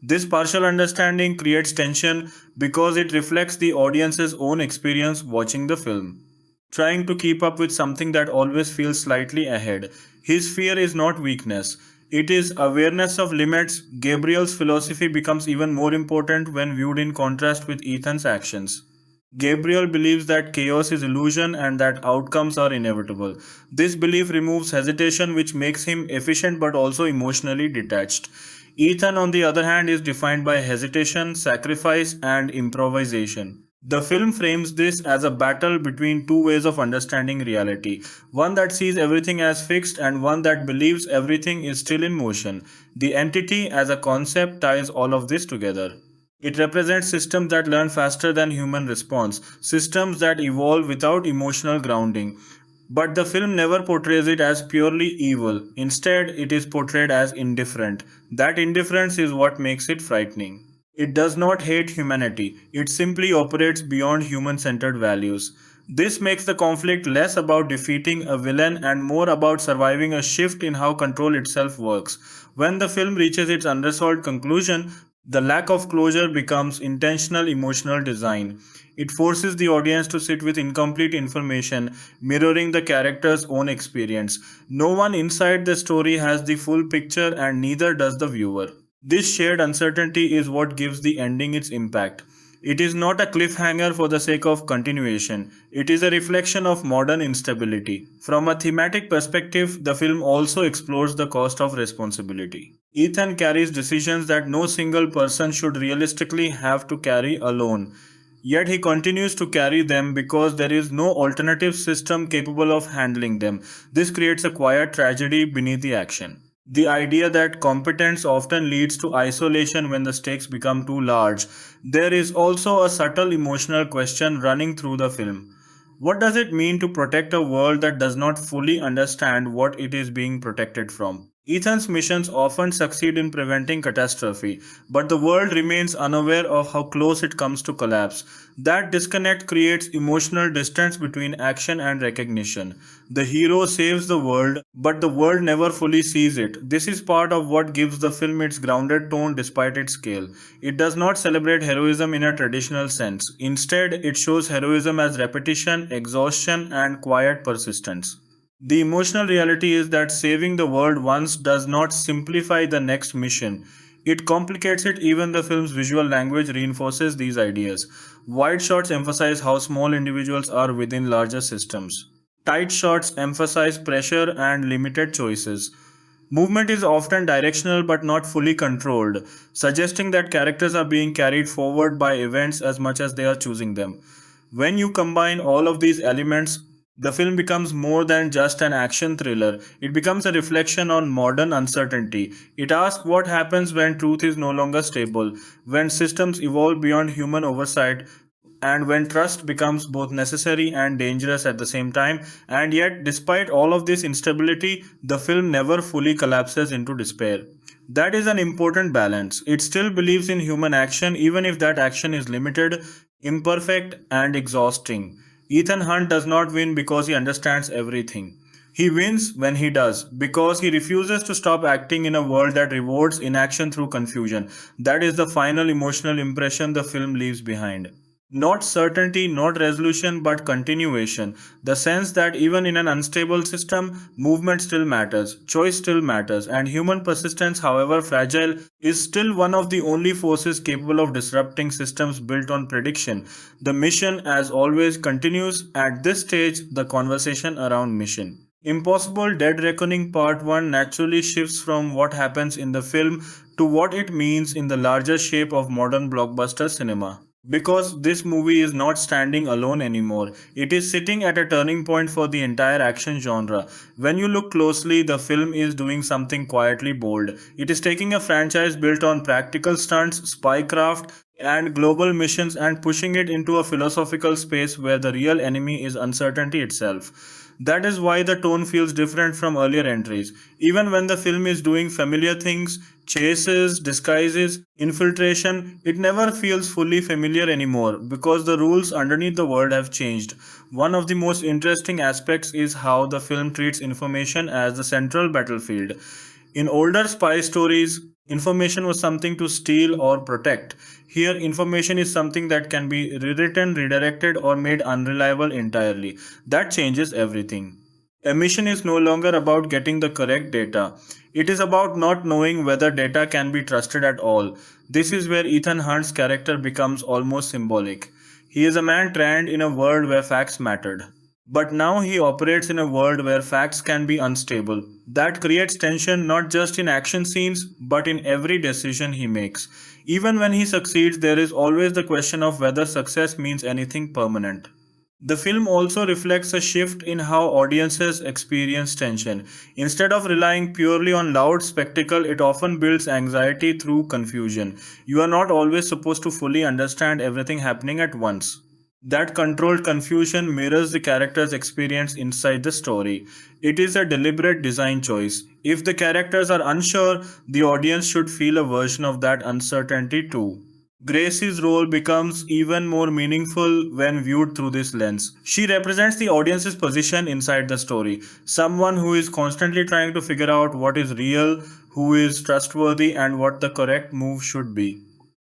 This partial understanding creates tension because it reflects the audience's own experience watching the film. trying to keep up with something that always feels slightly ahead. His fear is not weakness, it is awareness of limits. Gabriel's philosophy becomes even more important when viewed in contrast with Ethan's actions. Gabriel believes that chaos is illusion and that outcomes are inevitable. This belief removes hesitation, which makes him efficient but also emotionally detached. Ethan, on the other hand, is defined by hesitation, sacrifice, and improvisation. The film frames this as a battle between two ways of understanding reality, one that sees everything as fixed and one that believes everything is still in motion. The entity as a concept ties all of this together. It represents systems that learn faster than human response, systems that evolve without emotional grounding. But the film never portrays it as purely evil. Instead, it is portrayed as indifferent. That indifference is what makes it frightening. It does not hate humanity, it simply operates beyond human centered values. This makes the conflict less about defeating a villain and more about surviving a shift in how control itself works. When the film reaches its unresolved conclusion, the lack of closure becomes intentional emotional design. It forces the audience to sit with incomplete information, mirroring the character's own experience. No one inside the story has the full picture, and neither does the viewer. This shared uncertainty is what gives the ending its impact. It is not a cliffhanger for the sake of continuation. It is a reflection of modern instability. From a thematic perspective, the film also explores the cost of responsibility. Ethan carries decisions that no single person should realistically have to carry alone. Yet he continues to carry them because there is no alternative system capable of handling them. This creates a quiet tragedy beneath the action. The idea that competence often leads to isolation when the stakes become too large. There is also a subtle emotional question running through the film. What does it mean to protect a world that does not fully understand what it is being protected from? Ethan's missions often succeed in preventing catastrophe, but the world remains unaware of how close it comes to collapse. That disconnect creates emotional distance between action and recognition. The hero saves the world, but the world never fully sees it. This is part of what gives the film its grounded tone despite its scale. It does not celebrate heroism in a traditional sense. Instead, it shows heroism as repetition, exhaustion, and quiet persistence. The emotional reality is that saving the world once does not simplify the next mission. It complicates it. Even the film's visual language reinforces these ideas. Wide shots emphasize how small individuals are within larger systems. Tight shots emphasize pressure and limited choices. Movement is often directional but not fully controlled, suggesting that characters are being carried forward by events as much as they are choosing them. When you combine all of these elements, the film becomes more than just an action thriller. It becomes a reflection on modern uncertainty. It asks what happens when truth is no longer stable, when systems evolve beyond human oversight, and when trust becomes both necessary and dangerous at the same time. And yet, despite all of this instability, the film never fully collapses into despair. That is an important balance. It still believes in human action, even if that action is limited, imperfect, and exhausting. Ethan Hunt does not win because he understands everything. He wins when he does, because he refuses to stop acting in a world that rewards inaction through confusion. That is the final emotional impression the film leaves behind. Not certainty, not resolution, but continuation. The sense that even in an unstable system, movement still matters, choice still matters, and human persistence, however fragile, is still one of the only forces capable of disrupting systems built on prediction. The mission, as always, continues. At this stage, the conversation around mission. Impossible Dead Reckoning Part 1 naturally shifts from what happens in the film to what it means in the larger shape of modern blockbuster cinema. Because this movie is not standing alone anymore, it is sitting at a turning point for the entire action genre. When you look closely, the film is doing something quietly bold. It is taking a franchise built on practical stunts, spycraft, and global missions and pushing it into a philosophical space where the real enemy is uncertainty itself. That is why the tone feels different from earlier entries. Even when the film is doing familiar things, chases, disguises, infiltration, it never feels fully familiar anymore because the rules underneath the world have changed. One of the most interesting aspects is how the film treats information as the central battlefield. In older spy stories, Information was something to steal or protect. Here, information is something that can be rewritten, redirected, or made unreliable entirely. That changes everything. A mission is no longer about getting the correct data. It is about not knowing whether data can be trusted at all. This is where Ethan Hunt's character becomes almost symbolic. He is a man trained in a world where facts mattered. But now he operates in a world where facts can be unstable. That creates tension not just in action scenes, but in every decision he makes. Even when he succeeds, there is always the question of whether success means anything permanent. The film also reflects a shift in how audiences experience tension. Instead of relying purely on loud spectacle, it often builds anxiety through confusion. You are not always supposed to fully understand everything happening at once. That controlled confusion mirrors the character's experience inside the story. It is a deliberate design choice. If the characters are unsure, the audience should feel a version of that uncertainty too. Gracie's role becomes even more meaningful when viewed through this lens. She represents the audience's position inside the story, someone who is constantly trying to figure out what is real, who is trustworthy, and what the correct move should be.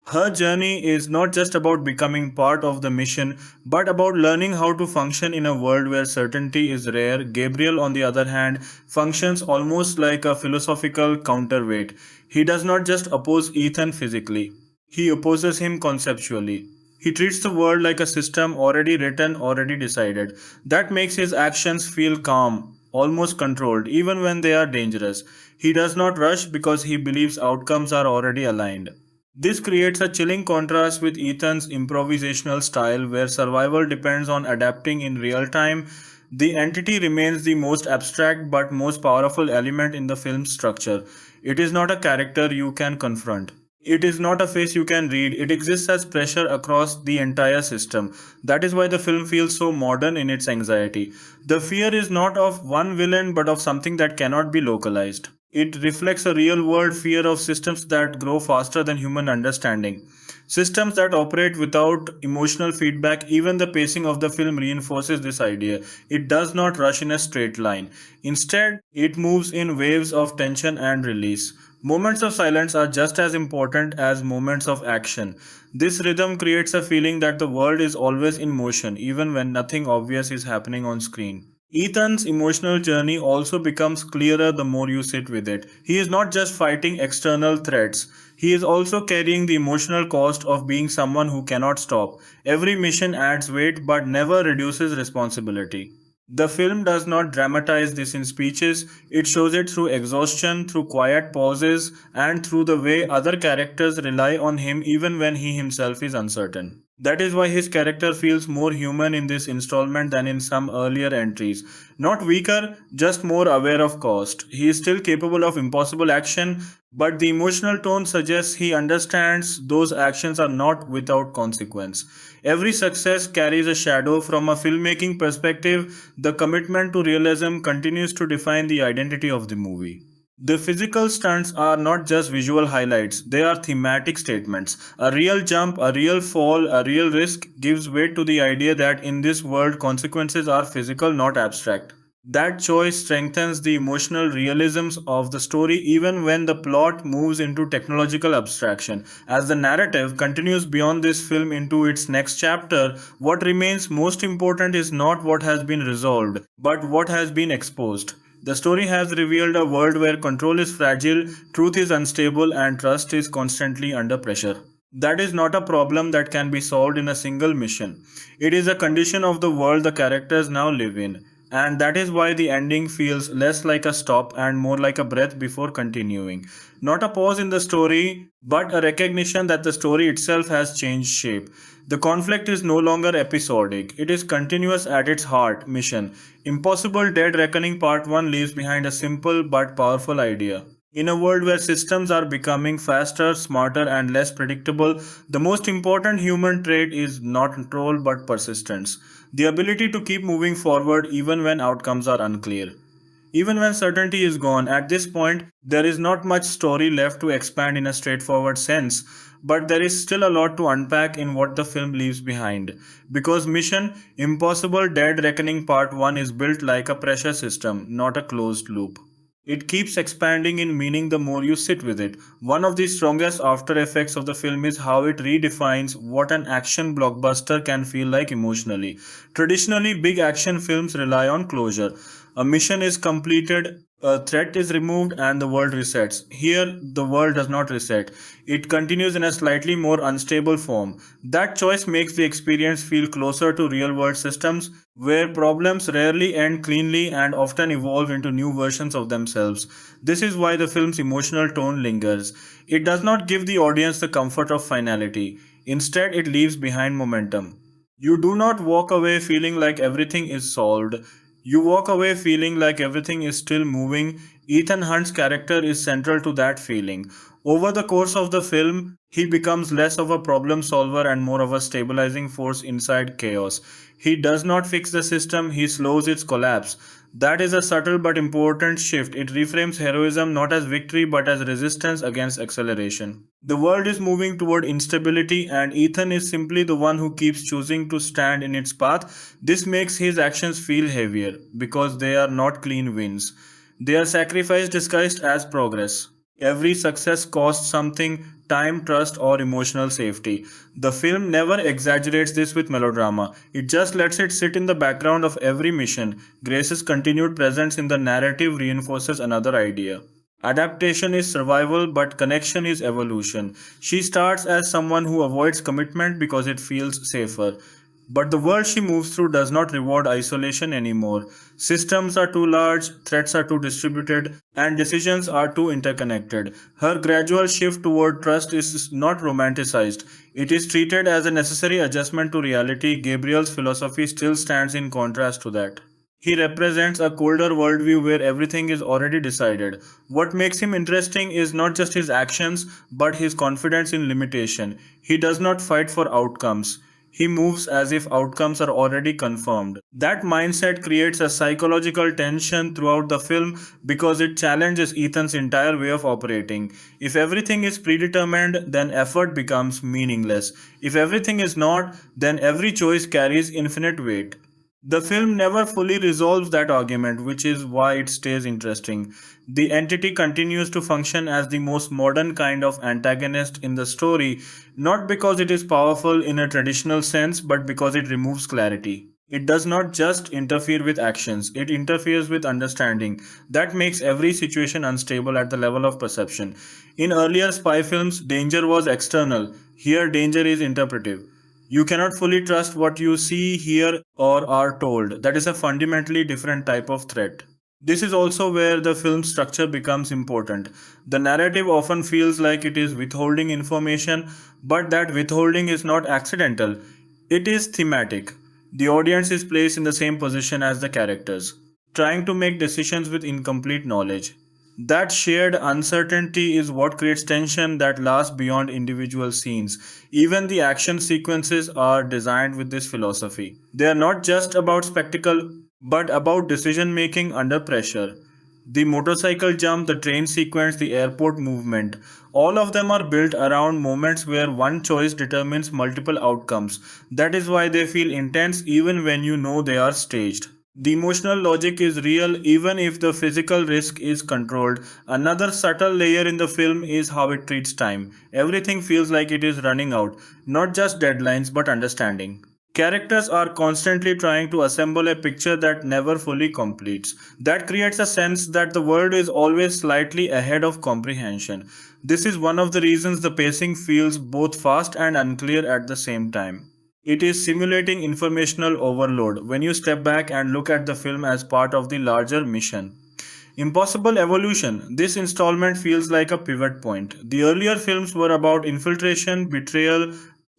Her journey is not just about becoming part of the mission, but about learning how to function in a world where certainty is rare. Gabriel, on the other hand, functions almost like a philosophical counterweight. He does not just oppose Ethan physically, he opposes him conceptually. He treats the world like a system already written, already decided. That makes his actions feel calm, almost controlled, even when they are dangerous. He does not rush because he believes outcomes are already aligned. This creates a chilling contrast with Ethan's improvisational style, where survival depends on adapting in real time. The entity remains the most abstract but most powerful element in the film's structure. It is not a character you can confront. It is not a face you can read. It exists as pressure across the entire system. That is why the film feels so modern in its anxiety. The fear is not of one villain but of something that cannot be localized. It reflects a real world fear of systems that grow faster than human understanding. Systems that operate without emotional feedback. Even the pacing of the film reinforces this idea. It does not rush in a straight line. Instead, it moves in waves of tension and release. Moments of silence are just as important as moments of action. This rhythm creates a feeling that the world is always in motion, even when nothing obvious is happening on screen. Ethan's emotional journey also becomes clearer the more you sit with it. He is not just fighting external threats, he is also carrying the emotional cost of being someone who cannot stop. Every mission adds weight but never reduces responsibility. The film does not dramatize this in speeches, it shows it through exhaustion, through quiet pauses, and through the way other characters rely on him even when he himself is uncertain. That is why his character feels more human in this installment than in some earlier entries. Not weaker, just more aware of cost. He is still capable of impossible action, but the emotional tone suggests he understands those actions are not without consequence. Every success carries a shadow. From a filmmaking perspective, the commitment to realism continues to define the identity of the movie. The physical stunts are not just visual highlights, they are thematic statements. A real jump, a real fall, a real risk gives weight to the idea that in this world consequences are physical, not abstract. That choice strengthens the emotional realisms of the story even when the plot moves into technological abstraction. As the narrative continues beyond this film into its next chapter, what remains most important is not what has been resolved, but what has been exposed. The story has revealed a world where control is fragile, truth is unstable, and trust is constantly under pressure. That is not a problem that can be solved in a single mission. It is a condition of the world the characters now live in. And that is why the ending feels less like a stop and more like a breath before continuing. Not a pause in the story, but a recognition that the story itself has changed shape. The conflict is no longer episodic, it is continuous at its heart. Mission Impossible Dead Reckoning Part 1 leaves behind a simple but powerful idea. In a world where systems are becoming faster, smarter, and less predictable, the most important human trait is not control but persistence. The ability to keep moving forward even when outcomes are unclear. Even when certainty is gone, at this point, there is not much story left to expand in a straightforward sense, but there is still a lot to unpack in what the film leaves behind. Because Mission Impossible Dead Reckoning Part 1 is built like a pressure system, not a closed loop. It keeps expanding in meaning the more you sit with it. One of the strongest after effects of the film is how it redefines what an action blockbuster can feel like emotionally. Traditionally, big action films rely on closure. A mission is completed, a threat is removed, and the world resets. Here, the world does not reset. It continues in a slightly more unstable form. That choice makes the experience feel closer to real world systems where problems rarely end cleanly and often evolve into new versions of themselves. This is why the film's emotional tone lingers. It does not give the audience the comfort of finality. Instead, it leaves behind momentum. You do not walk away feeling like everything is solved. You walk away feeling like everything is still moving. Ethan Hunt's character is central to that feeling. Over the course of the film, he becomes less of a problem solver and more of a stabilizing force inside chaos. He does not fix the system, he slows its collapse. That is a subtle but important shift. It reframes heroism not as victory but as resistance against acceleration. The world is moving toward instability, and Ethan is simply the one who keeps choosing to stand in its path. This makes his actions feel heavier because they are not clean wins. They are sacrifice disguised as progress. Every success costs something time, trust, or emotional safety. The film never exaggerates this with melodrama, it just lets it sit in the background of every mission. Grace's continued presence in the narrative reinforces another idea. Adaptation is survival, but connection is evolution. She starts as someone who avoids commitment because it feels safer. But the world she moves through does not reward isolation anymore. Systems are too large, threats are too distributed, and decisions are too interconnected. Her gradual shift toward trust is not romanticized. It is treated as a necessary adjustment to reality. Gabriel's philosophy still stands in contrast to that. He represents a colder worldview where everything is already decided. What makes him interesting is not just his actions, but his confidence in limitation. He does not fight for outcomes. He moves as if outcomes are already confirmed. That mindset creates a psychological tension throughout the film because it challenges Ethan's entire way of operating. If everything is predetermined, then effort becomes meaningless. If everything is not, then every choice carries infinite weight. The film never fully resolves that argument, which is why it stays interesting. The entity continues to function as the most modern kind of antagonist in the story, not because it is powerful in a traditional sense, but because it removes clarity. It does not just interfere with actions, it interferes with understanding. That makes every situation unstable at the level of perception. In earlier spy films, danger was external. Here, danger is interpretive. You cannot fully trust what you see, hear, or are told. That is a fundamentally different type of threat. This is also where the film structure becomes important. The narrative often feels like it is withholding information, but that withholding is not accidental, it is thematic. The audience is placed in the same position as the characters, trying to make decisions with incomplete knowledge. That shared uncertainty is what creates tension that lasts beyond individual scenes. Even the action sequences are designed with this philosophy. They are not just about spectacle, but about decision making under pressure. The motorcycle jump, the train sequence, the airport movement, all of them are built around moments where one choice determines multiple outcomes. That is why they feel intense even when you know they are staged. The emotional logic is real even if the physical risk is controlled. Another subtle layer in the film is how it treats time. Everything feels like it is running out, not just deadlines but understanding. Characters are constantly trying to assemble a picture that never fully completes. That creates a sense that the world is always slightly ahead of comprehension. This is one of the reasons the pacing feels both fast and unclear at the same time. It is simulating informational overload when you step back and look at the film as part of the larger mission. Impossible Evolution. This installment feels like a pivot point. The earlier films were about infiltration, betrayal,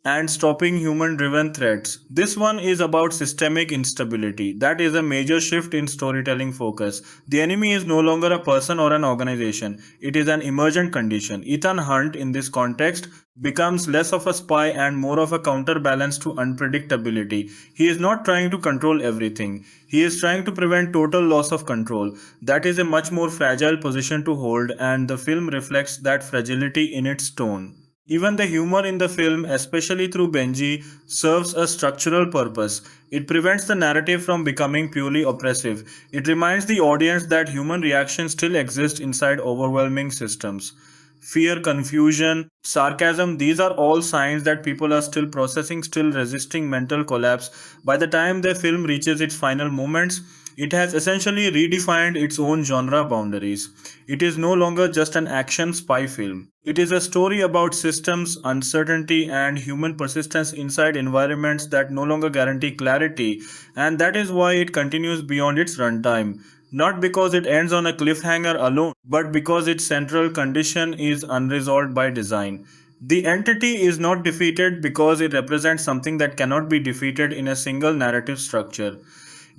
and stopping human driven threats. This one is about systemic instability. That is a major shift in storytelling focus. The enemy is no longer a person or an organization, it is an emergent condition. Ethan Hunt, in this context, becomes less of a spy and more of a counterbalance to unpredictability. He is not trying to control everything, he is trying to prevent total loss of control. That is a much more fragile position to hold, and the film reflects that fragility in its tone. Even the humor in the film, especially through Benji, serves a structural purpose. It prevents the narrative from becoming purely oppressive. It reminds the audience that human reactions still exist inside overwhelming systems. Fear, confusion, sarcasm, these are all signs that people are still processing, still resisting mental collapse. By the time the film reaches its final moments, it has essentially redefined its own genre boundaries. It is no longer just an action spy film. It is a story about systems, uncertainty, and human persistence inside environments that no longer guarantee clarity, and that is why it continues beyond its runtime. Not because it ends on a cliffhanger alone, but because its central condition is unresolved by design. The entity is not defeated because it represents something that cannot be defeated in a single narrative structure.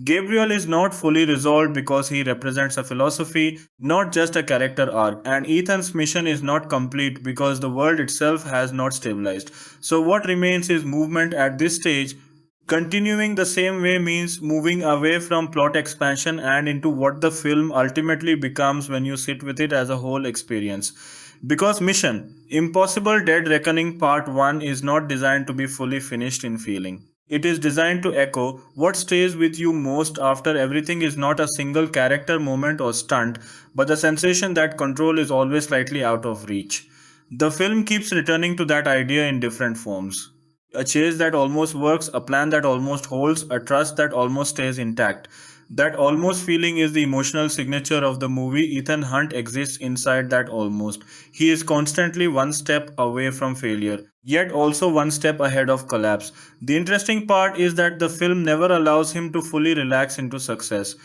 Gabriel is not fully resolved because he represents a philosophy, not just a character arc, and Ethan's mission is not complete because the world itself has not stabilized. So, what remains is movement at this stage. Continuing the same way means moving away from plot expansion and into what the film ultimately becomes when you sit with it as a whole experience. Because Mission Impossible Dead Reckoning Part 1 is not designed to be fully finished in feeling. It is designed to echo what stays with you most after everything is not a single character moment or stunt, but the sensation that control is always slightly out of reach. The film keeps returning to that idea in different forms. A chase that almost works, a plan that almost holds, a trust that almost stays intact. That almost feeling is the emotional signature of the movie. Ethan Hunt exists inside that almost. He is constantly one step away from failure, yet also one step ahead of collapse. The interesting part is that the film never allows him to fully relax into success.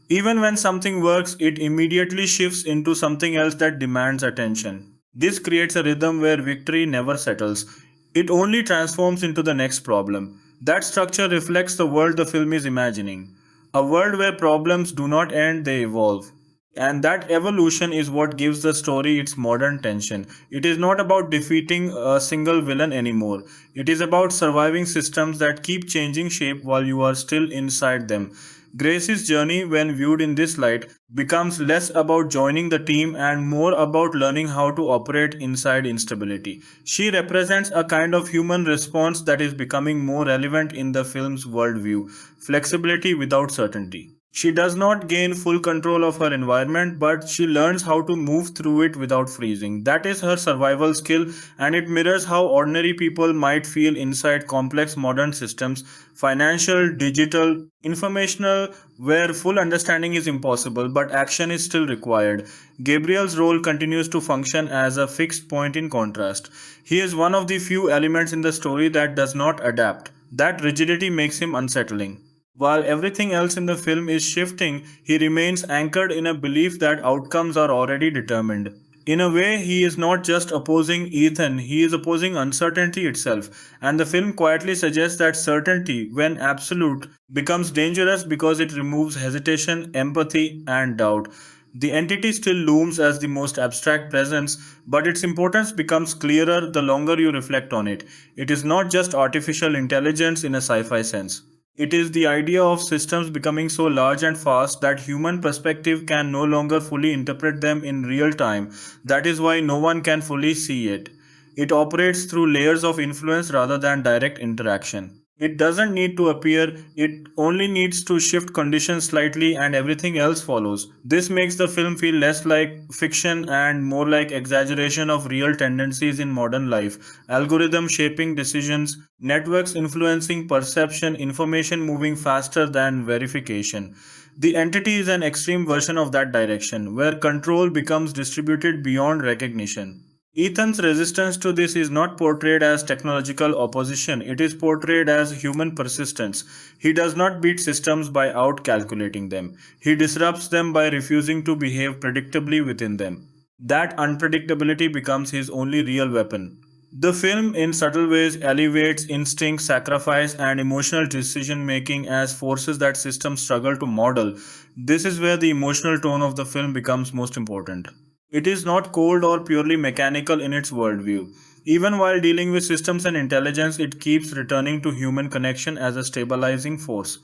Even when something works, it immediately shifts into something else that demands attention. This creates a rhythm where victory never settles. It only transforms into the next problem. That structure reflects the world the film is imagining. A world where problems do not end, they evolve. And that evolution is what gives the story its modern tension. It is not about defeating a single villain anymore. It is about surviving systems that keep changing shape while you are still inside them. Grace's journey, when viewed in this light, becomes less about joining the team and more about learning how to operate inside instability. She represents a kind of human response that is becoming more relevant in the film's worldview: flexibility without certainty. She does not gain full control of her environment, but she learns how to move through it without freezing. That is her survival skill, and it mirrors how ordinary people might feel inside complex modern systems: financial, digital, informational, where full understanding is impossible but action is still required. Gabriel's role continues to function as a fixed point in contrast. He is one of the few elements in the story that does not adapt. That rigidity makes him unsettling. While everything else in the film is shifting, he remains anchored in a belief that outcomes are already determined. In a way, he is not just opposing Ethan, he is opposing uncertainty itself. And the film quietly suggests that certainty, when absolute, becomes dangerous because it removes hesitation, empathy, and doubt. The entity still looms as the most abstract presence, but its importance becomes clearer the longer you reflect on it. It is not just artificial intelligence in a sci fi sense. It is the idea of systems becoming so large and fast that human perspective can no longer fully interpret them in real time. That is why no one can fully see it. It operates through layers of influence rather than direct interaction. It doesn't need to appear, it only needs to shift conditions slightly and everything else follows. This makes the film feel less like fiction and more like exaggeration of real tendencies in modern life. Algorithm shaping decisions, networks influencing perception, information moving faster than verification. The entity is an extreme version of that direction, where control becomes distributed beyond recognition. Ethan's resistance to this is not portrayed as technological opposition, it is portrayed as human persistence. He does not beat systems by outcalculating them, he disrupts them by refusing to behave predictably within them. That unpredictability becomes his only real weapon. The film, in subtle ways, elevates instinct, sacrifice, and emotional decision making as forces that systems struggle to model. This is where the emotional tone of the film becomes most important. It is not cold or purely mechanical in its worldview. Even while dealing with systems and intelligence, it keeps returning to human connection as a stabilizing force.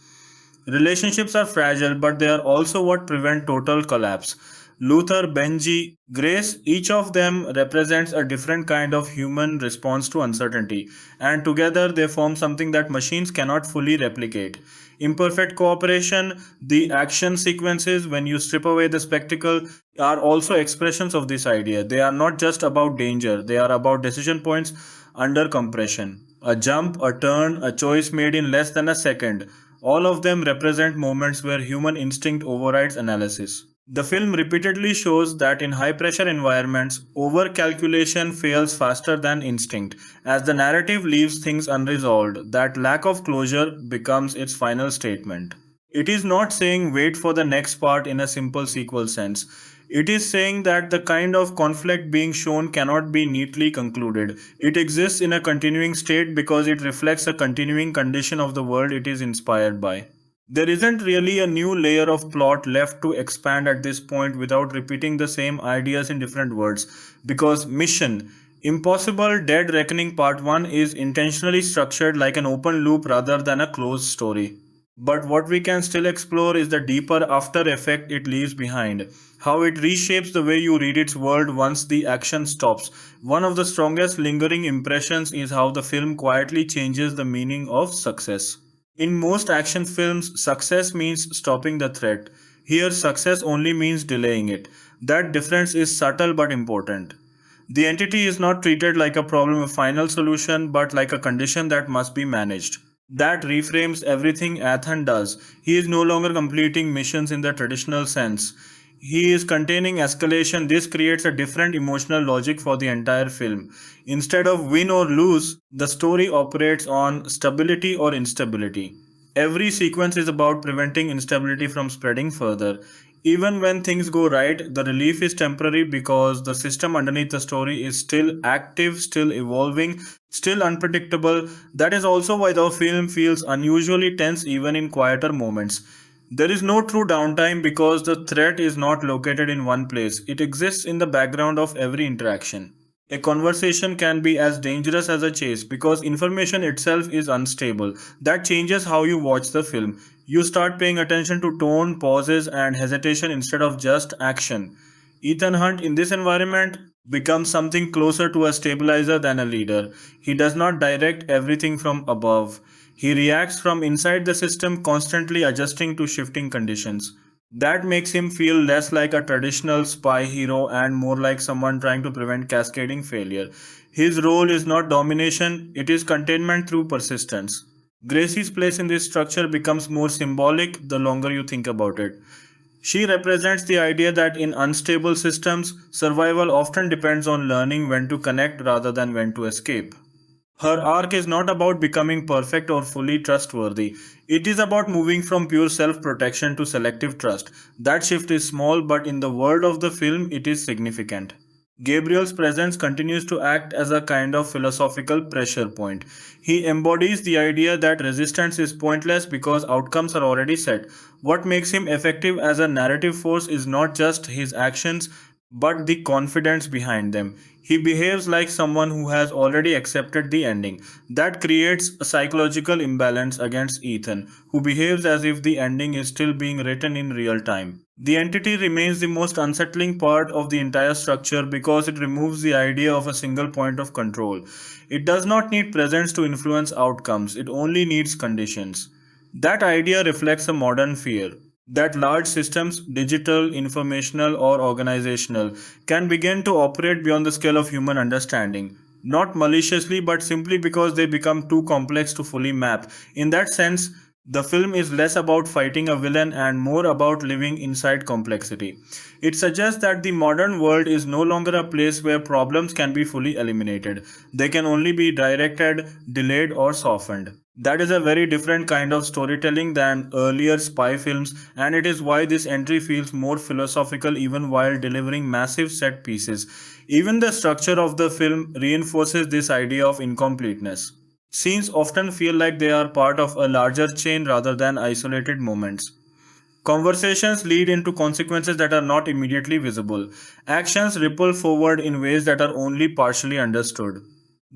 Relationships are fragile, but they are also what prevent total collapse. Luther, Benji, Grace, each of them represents a different kind of human response to uncertainty, and together they form something that machines cannot fully replicate. Imperfect cooperation, the action sequences, when you strip away the spectacle, are also expressions of this idea. They are not just about danger, they are about decision points under compression. A jump, a turn, a choice made in less than a second. All of them represent moments where human instinct overrides analysis. The film repeatedly shows that in high pressure environments, over calculation fails faster than instinct. As the narrative leaves things unresolved, that lack of closure becomes its final statement. It is not saying wait for the next part in a simple sequel sense. It is saying that the kind of conflict being shown cannot be neatly concluded. It exists in a continuing state because it reflects a continuing condition of the world it is inspired by. There isn't really a new layer of plot left to expand at this point without repeating the same ideas in different words, because Mission Impossible Dead Reckoning Part 1 is intentionally structured like an open loop rather than a closed story. But what we can still explore is the deeper after effect it leaves behind, how it reshapes the way you read its world once the action stops. One of the strongest lingering impressions is how the film quietly changes the meaning of success. In most action films, success means stopping the threat. Here, success only means delaying it. That difference is subtle but important. The entity is not treated like a problem of final solution, but like a condition that must be managed. That reframes everything Ethan does. He is no longer completing missions in the traditional sense. He is containing escalation. This creates a different emotional logic for the entire film. Instead of win or lose, the story operates on stability or instability. Every sequence is about preventing instability from spreading further. Even when things go right, the relief is temporary because the system underneath the story is still active, still evolving, still unpredictable. That is also why the film feels unusually tense even in quieter moments. There is no true downtime because the threat is not located in one place, it exists in the background of every interaction. A conversation can be as dangerous as a chase because information itself is unstable. That changes how you watch the film. You start paying attention to tone, pauses, and hesitation instead of just action. Ethan Hunt in this environment becomes something closer to a stabilizer than a leader. He does not direct everything from above. He reacts from inside the system, constantly adjusting to shifting conditions. That makes him feel less like a traditional spy hero and more like someone trying to prevent cascading failure. His role is not domination, it is containment through persistence. Gracie's place in this structure becomes more symbolic the longer you think about it. She represents the idea that in unstable systems, survival often depends on learning when to connect rather than when to escape. Her arc is not about becoming perfect or fully trustworthy. It is about moving from pure self protection to selective trust. That shift is small, but in the world of the film, it is significant. Gabriel's presence continues to act as a kind of philosophical pressure point. He embodies the idea that resistance is pointless because outcomes are already set. What makes him effective as a narrative force is not just his actions, but the confidence behind them. He behaves like someone who has already accepted the ending. That creates a psychological imbalance against Ethan, who behaves as if the ending is still being written in real time. The entity remains the most unsettling part of the entire structure because it removes the idea of a single point of control. It does not need presence to influence outcomes, it only needs conditions. That idea reflects a modern fear that large systems, digital, informational, or organizational, can begin to operate beyond the scale of human understanding. Not maliciously, but simply because they become too complex to fully map. In that sense, the film is less about fighting a villain and more about living inside complexity. It suggests that the modern world is no longer a place where problems can be fully eliminated. They can only be directed, delayed, or softened. That is a very different kind of storytelling than earlier spy films, and it is why this entry feels more philosophical even while delivering massive set pieces. Even the structure of the film reinforces this idea of incompleteness. Scenes often feel like they are part of a larger chain rather than isolated moments. Conversations lead into consequences that are not immediately visible. Actions ripple forward in ways that are only partially understood.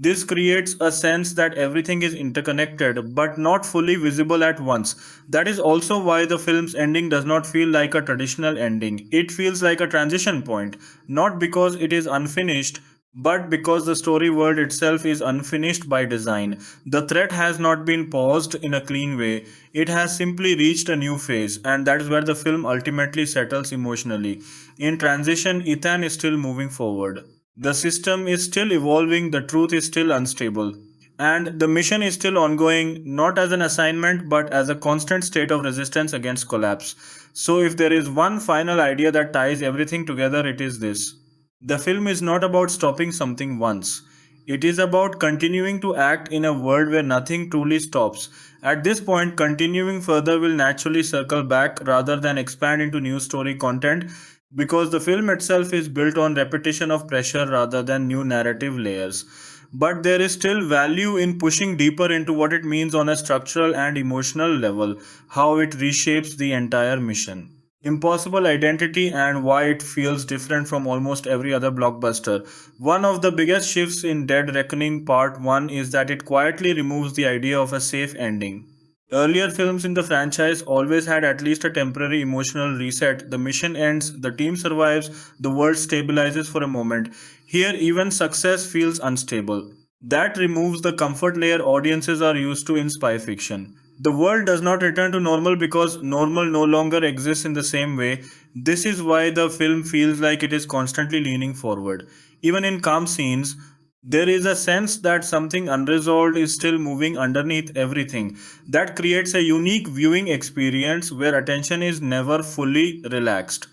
This creates a sense that everything is interconnected but not fully visible at once. That is also why the film's ending does not feel like a traditional ending. It feels like a transition point, not because it is unfinished, but because the story world itself is unfinished by design. The threat has not been paused in a clean way, it has simply reached a new phase, and that is where the film ultimately settles emotionally. In transition, Ethan is still moving forward. The system is still evolving, the truth is still unstable. And the mission is still ongoing, not as an assignment, but as a constant state of resistance against collapse. So, if there is one final idea that ties everything together, it is this: the film is not about stopping something once. It is about continuing to act in a world where nothing truly stops. At this point, continuing further will naturally circle back rather than expand into new story content because the film itself is built on repetition of pressure rather than new narrative layers. But there is still value in pushing deeper into what it means on a structural and emotional level, how it reshapes the entire mission. Impossible Identity and why it feels different from almost every other blockbuster. One of the biggest shifts in Dead Reckoning Part 1 is that it quietly removes the idea of a safe ending. Earlier films in the franchise always had at least a temporary emotional reset. The mission ends, the team survives, the world stabilizes for a moment. Here, even success feels unstable. That removes the comfort layer audiences are used to in spy fiction. The world does not return to normal because normal no longer exists in the same way. This is why the film feels like it is constantly leaning forward. Even in calm scenes, there is a sense that something unresolved is still moving underneath everything. That creates a unique viewing experience where attention is never fully relaxed.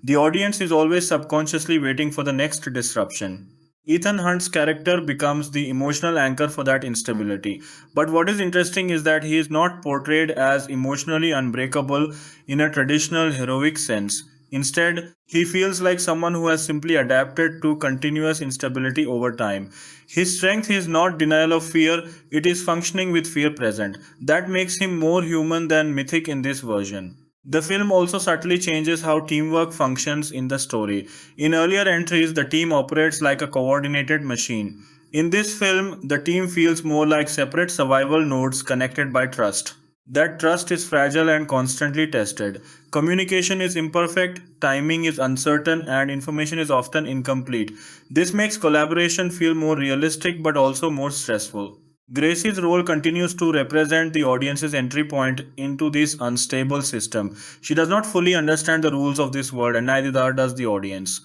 The audience is always subconsciously waiting for the next disruption. Ethan Hunt's character becomes the emotional anchor for that instability. But what is interesting is that he is not portrayed as emotionally unbreakable in a traditional heroic sense. Instead, he feels like someone who has simply adapted to continuous instability over time. His strength is not denial of fear, it is functioning with fear present. That makes him more human than mythic in this version. The film also subtly changes how teamwork functions in the story. In earlier entries, the team operates like a coordinated machine. In this film, the team feels more like separate survival nodes connected by trust. That trust is fragile and constantly tested. Communication is imperfect, timing is uncertain, and information is often incomplete. This makes collaboration feel more realistic but also more stressful. Gracie's role continues to represent the audience's entry point into this unstable system. She does not fully understand the rules of this world, and neither does the audience.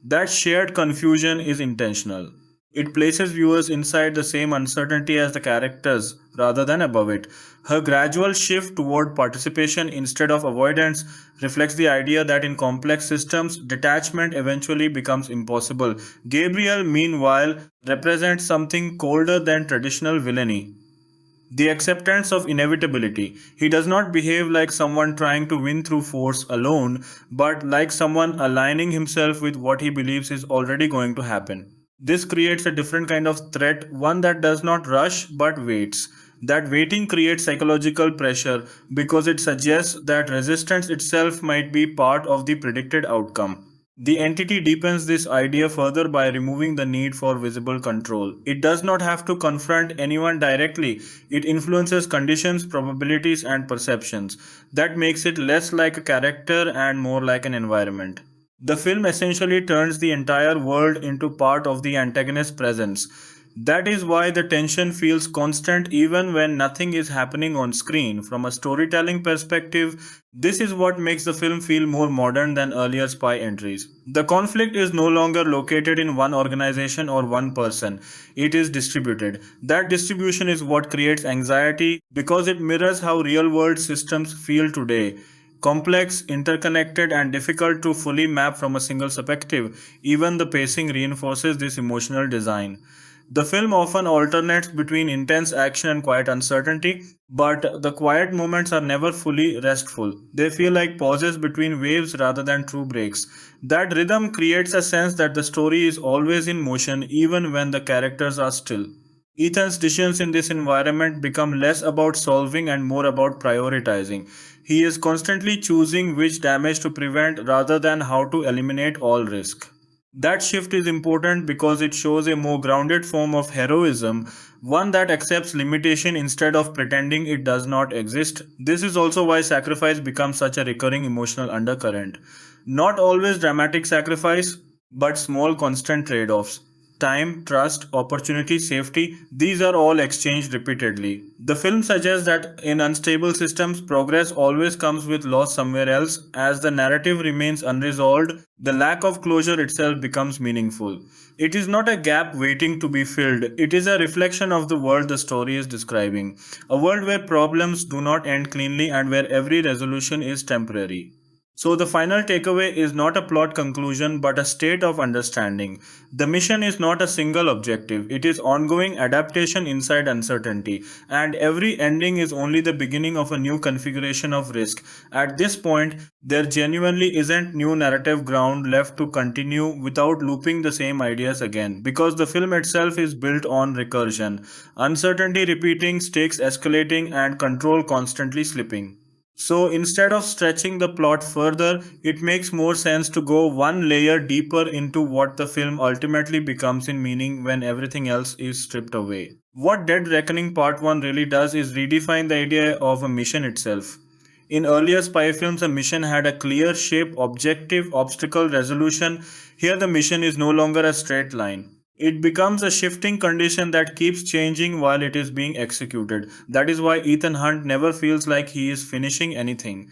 That shared confusion is intentional. It places viewers inside the same uncertainty as the characters rather than above it. Her gradual shift toward participation instead of avoidance reflects the idea that in complex systems, detachment eventually becomes impossible. Gabriel, meanwhile, represents something colder than traditional villainy. The acceptance of inevitability. He does not behave like someone trying to win through force alone, but like someone aligning himself with what he believes is already going to happen. This creates a different kind of threat, one that does not rush but waits. That waiting creates psychological pressure because it suggests that resistance itself might be part of the predicted outcome. The entity deepens this idea further by removing the need for visible control. It does not have to confront anyone directly, it influences conditions, probabilities, and perceptions. That makes it less like a character and more like an environment. The film essentially turns the entire world into part of the antagonist's presence. That is why the tension feels constant even when nothing is happening on screen. From a storytelling perspective, this is what makes the film feel more modern than earlier spy entries. The conflict is no longer located in one organization or one person, it is distributed. That distribution is what creates anxiety because it mirrors how real world systems feel today. Complex, interconnected, and difficult to fully map from a single perspective. Even the pacing reinforces this emotional design. The film often alternates between intense action and quiet uncertainty, but the quiet moments are never fully restful. They feel like pauses between waves rather than true breaks. That rhythm creates a sense that the story is always in motion even when the characters are still. Ethan's decisions in this environment become less about solving and more about prioritizing. He is constantly choosing which damage to prevent rather than how to eliminate all risk. That shift is important because it shows a more grounded form of heroism, one that accepts limitation instead of pretending it does not exist. This is also why sacrifice becomes such a recurring emotional undercurrent. Not always dramatic sacrifice, but small constant trade offs. Time, trust, opportunity, safety, these are all exchanged repeatedly. The film suggests that in unstable systems, progress always comes with loss somewhere else. As the narrative remains unresolved, the lack of closure itself becomes meaningful. It is not a gap waiting to be filled, it is a reflection of the world the story is describing. A world where problems do not end cleanly and where every resolution is temporary. So, the final takeaway is not a plot conclusion but a state of understanding. The mission is not a single objective, it is ongoing adaptation inside uncertainty, and every ending is only the beginning of a new configuration of risk. At this point, there genuinely isn't new narrative ground left to continue without looping the same ideas again, because the film itself is built on recursion, uncertainty repeating, stakes escalating, and control constantly slipping. So instead of stretching the plot further, it makes more sense to go one layer deeper into what the film ultimately becomes in meaning when everything else is stripped away. What Dead Reckoning Part 1 really does is redefine the idea of a mission itself. In earlier spy films, a mission had a clear shape, objective, obstacle, resolution. Here, the mission is no longer a straight line. It becomes a shifting condition that keeps changing while it is being executed. That is why Ethan Hunt never feels like he is finishing anything.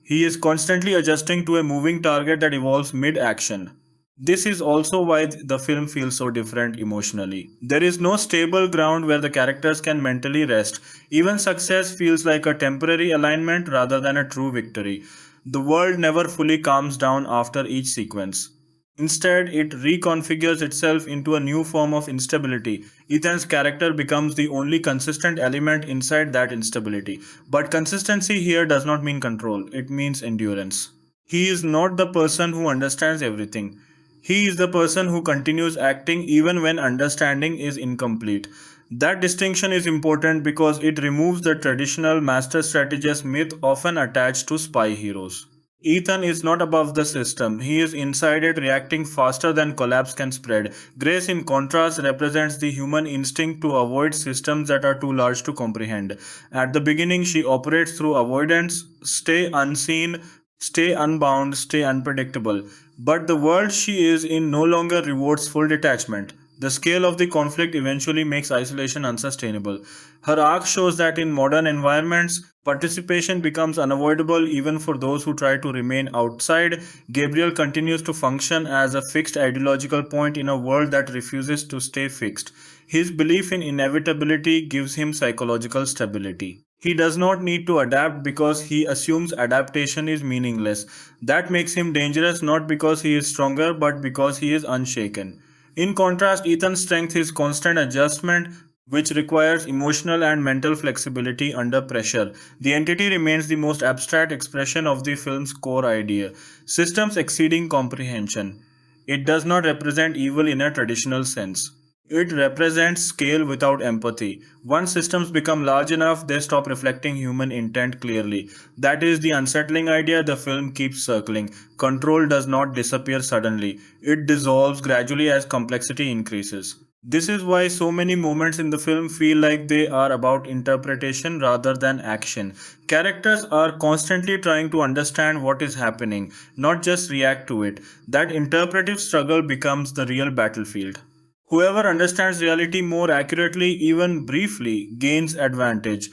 He is constantly adjusting to a moving target that evolves mid action. This is also why the film feels so different emotionally. There is no stable ground where the characters can mentally rest. Even success feels like a temporary alignment rather than a true victory. The world never fully calms down after each sequence. Instead, it reconfigures itself into a new form of instability. Ethan's character becomes the only consistent element inside that instability. But consistency here does not mean control, it means endurance. He is not the person who understands everything. He is the person who continues acting even when understanding is incomplete. That distinction is important because it removes the traditional master strategist myth often attached to spy heroes. Ethan is not above the system. He is inside it, reacting faster than collapse can spread. Grace, in contrast, represents the human instinct to avoid systems that are too large to comprehend. At the beginning, she operates through avoidance, stay unseen, stay unbound, stay unpredictable. But the world she is in no longer rewards full detachment. The scale of the conflict eventually makes isolation unsustainable. Her arc shows that in modern environments, participation becomes unavoidable even for those who try to remain outside. Gabriel continues to function as a fixed ideological point in a world that refuses to stay fixed. His belief in inevitability gives him psychological stability. He does not need to adapt because he assumes adaptation is meaningless. That makes him dangerous not because he is stronger but because he is unshaken. In contrast, Ethan's strength is constant adjustment, which requires emotional and mental flexibility under pressure. The entity remains the most abstract expression of the film's core idea systems exceeding comprehension. It does not represent evil in a traditional sense. It represents scale without empathy. Once systems become large enough, they stop reflecting human intent clearly. That is the unsettling idea the film keeps circling. Control does not disappear suddenly, it dissolves gradually as complexity increases. This is why so many moments in the film feel like they are about interpretation rather than action. Characters are constantly trying to understand what is happening, not just react to it. That interpretive struggle becomes the real battlefield. Whoever understands reality more accurately, even briefly, gains advantage.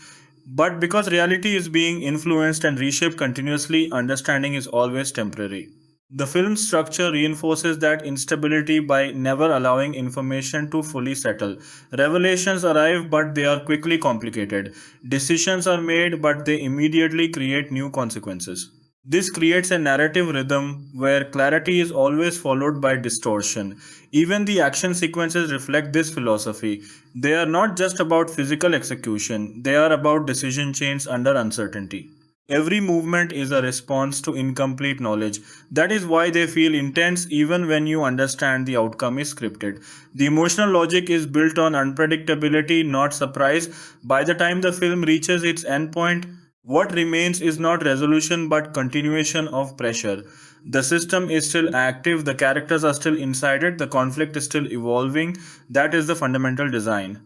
But because reality is being influenced and reshaped continuously, understanding is always temporary. The film's structure reinforces that instability by never allowing information to fully settle. Revelations arrive, but they are quickly complicated. Decisions are made, but they immediately create new consequences. This creates a narrative rhythm where clarity is always followed by distortion. Even the action sequences reflect this philosophy. They are not just about physical execution, they are about decision chains under uncertainty. Every movement is a response to incomplete knowledge. That is why they feel intense even when you understand the outcome is scripted. The emotional logic is built on unpredictability, not surprise. By the time the film reaches its endpoint, what remains is not resolution but continuation of pressure. The system is still active, the characters are still inside it, the conflict is still evolving. That is the fundamental design.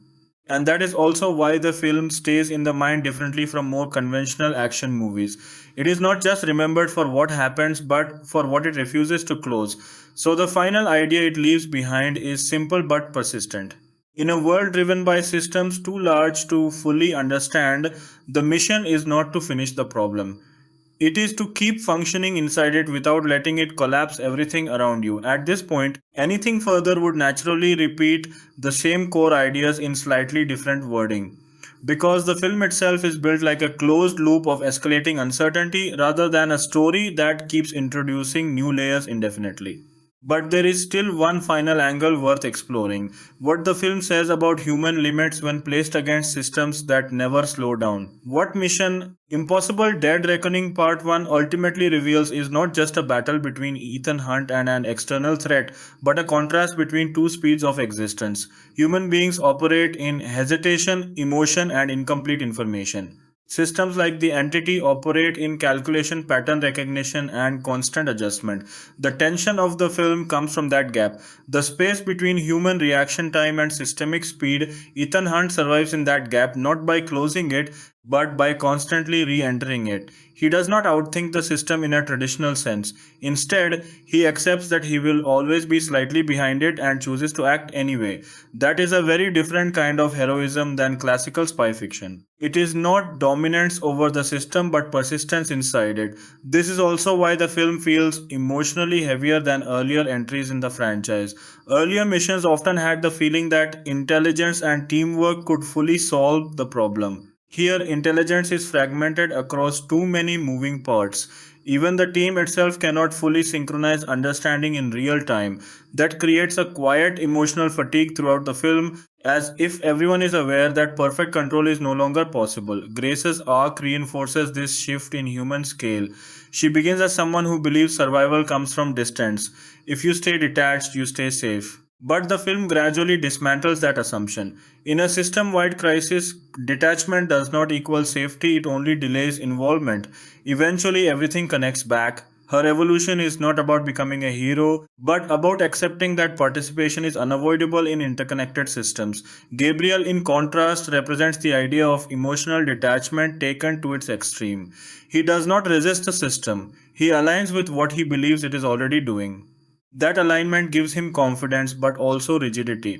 And that is also why the film stays in the mind differently from more conventional action movies. It is not just remembered for what happens, but for what it refuses to close. So the final idea it leaves behind is simple but persistent. In a world driven by systems too large to fully understand, the mission is not to finish the problem. It is to keep functioning inside it without letting it collapse everything around you. At this point, anything further would naturally repeat the same core ideas in slightly different wording. Because the film itself is built like a closed loop of escalating uncertainty rather than a story that keeps introducing new layers indefinitely. But there is still one final angle worth exploring: what the film says about human limits when placed against systems that never slow down. What Mission Impossible Dead Reckoning Part 1 ultimately reveals is not just a battle between Ethan Hunt and an external threat, but a contrast between two speeds of existence. Human beings operate in hesitation, emotion, and incomplete information. Systems like the entity operate in calculation, pattern recognition, and constant adjustment. The tension of the film comes from that gap. The space between human reaction time and systemic speed. Ethan Hunt survives in that gap not by closing it, but by constantly re entering it. He does not outthink the system in a traditional sense. Instead, he accepts that he will always be slightly behind it and chooses to act anyway. That is a very different kind of heroism than classical spy fiction. It is not dominance over the system but persistence inside it. This is also why the film feels emotionally heavier than earlier entries in the franchise. Earlier missions often had the feeling that intelligence and teamwork could fully solve the problem. Here, intelligence is fragmented across too many moving parts. Even the team itself cannot fully synchronize understanding in real time. That creates a quiet emotional fatigue throughout the film, as if everyone is aware that perfect control is no longer possible. Grace's arc reinforces this shift in human scale. She begins as someone who believes survival comes from distance. If you stay detached, you stay safe. But the film gradually dismantles that assumption. In a system wide crisis, detachment does not equal safety, it only delays involvement. Eventually, everything connects back. Her evolution is not about becoming a hero, but about accepting that participation is unavoidable in interconnected systems. Gabriel, in contrast, represents the idea of emotional detachment taken to its extreme. He does not resist the system, he aligns with what he believes it is already doing. That alignment gives him confidence but also rigidity.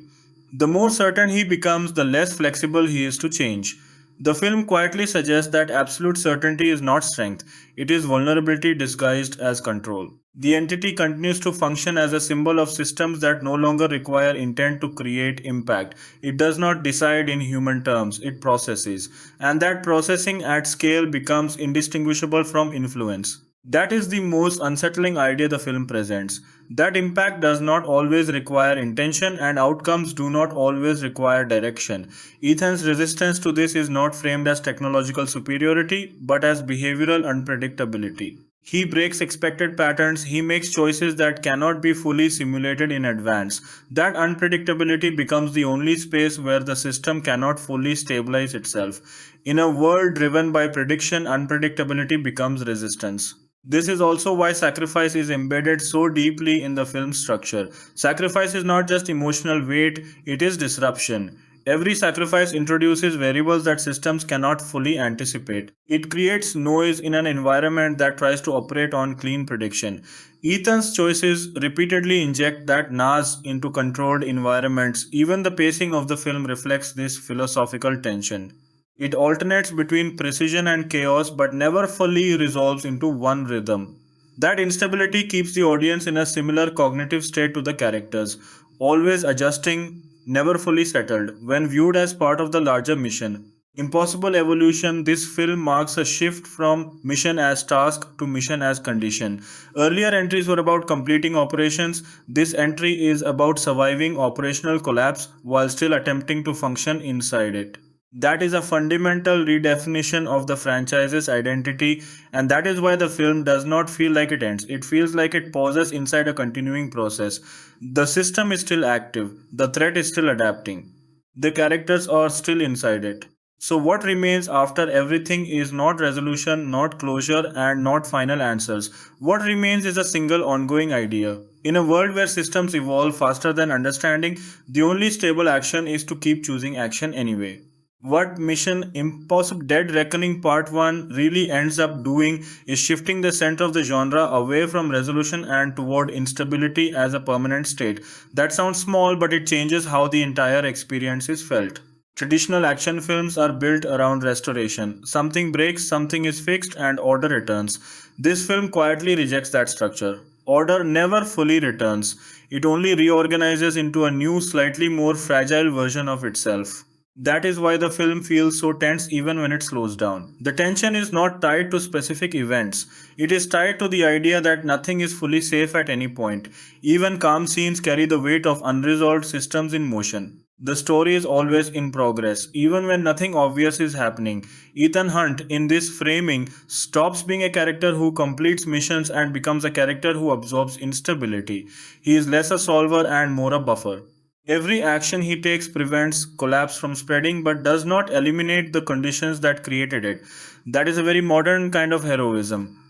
The more certain he becomes, the less flexible he is to change. The film quietly suggests that absolute certainty is not strength, it is vulnerability disguised as control. The entity continues to function as a symbol of systems that no longer require intent to create impact. It does not decide in human terms, it processes. And that processing at scale becomes indistinguishable from influence. That is the most unsettling idea the film presents. That impact does not always require intention and outcomes do not always require direction. Ethan's resistance to this is not framed as technological superiority but as behavioral unpredictability. He breaks expected patterns, he makes choices that cannot be fully simulated in advance. That unpredictability becomes the only space where the system cannot fully stabilize itself. In a world driven by prediction, unpredictability becomes resistance. This is also why sacrifice is embedded so deeply in the film's structure. Sacrifice is not just emotional weight, it is disruption. Every sacrifice introduces variables that systems cannot fully anticipate. It creates noise in an environment that tries to operate on clean prediction. Ethan's choices repeatedly inject that NAS into controlled environments. Even the pacing of the film reflects this philosophical tension. It alternates between precision and chaos but never fully resolves into one rhythm. That instability keeps the audience in a similar cognitive state to the characters, always adjusting, never fully settled, when viewed as part of the larger mission. Impossible Evolution, this film marks a shift from mission as task to mission as condition. Earlier entries were about completing operations. This entry is about surviving operational collapse while still attempting to function inside it. That is a fundamental redefinition of the franchise's identity, and that is why the film does not feel like it ends. It feels like it pauses inside a continuing process. The system is still active, the threat is still adapting, the characters are still inside it. So, what remains after everything is not resolution, not closure, and not final answers. What remains is a single ongoing idea. In a world where systems evolve faster than understanding, the only stable action is to keep choosing action anyway. What Mission Impossible Dead Reckoning Part 1 really ends up doing is shifting the center of the genre away from resolution and toward instability as a permanent state. That sounds small, but it changes how the entire experience is felt. Traditional action films are built around restoration. Something breaks, something is fixed, and order returns. This film quietly rejects that structure. Order never fully returns, it only reorganizes into a new, slightly more fragile version of itself. That is why the film feels so tense even when it slows down. The tension is not tied to specific events, it is tied to the idea that nothing is fully safe at any point. Even calm scenes carry the weight of unresolved systems in motion. The story is always in progress, even when nothing obvious is happening. Ethan Hunt, in this framing, stops being a character who completes missions and becomes a character who absorbs instability. He is less a solver and more a buffer. Every action he takes prevents collapse from spreading but does not eliminate the conditions that created it. That is a very modern kind of heroism.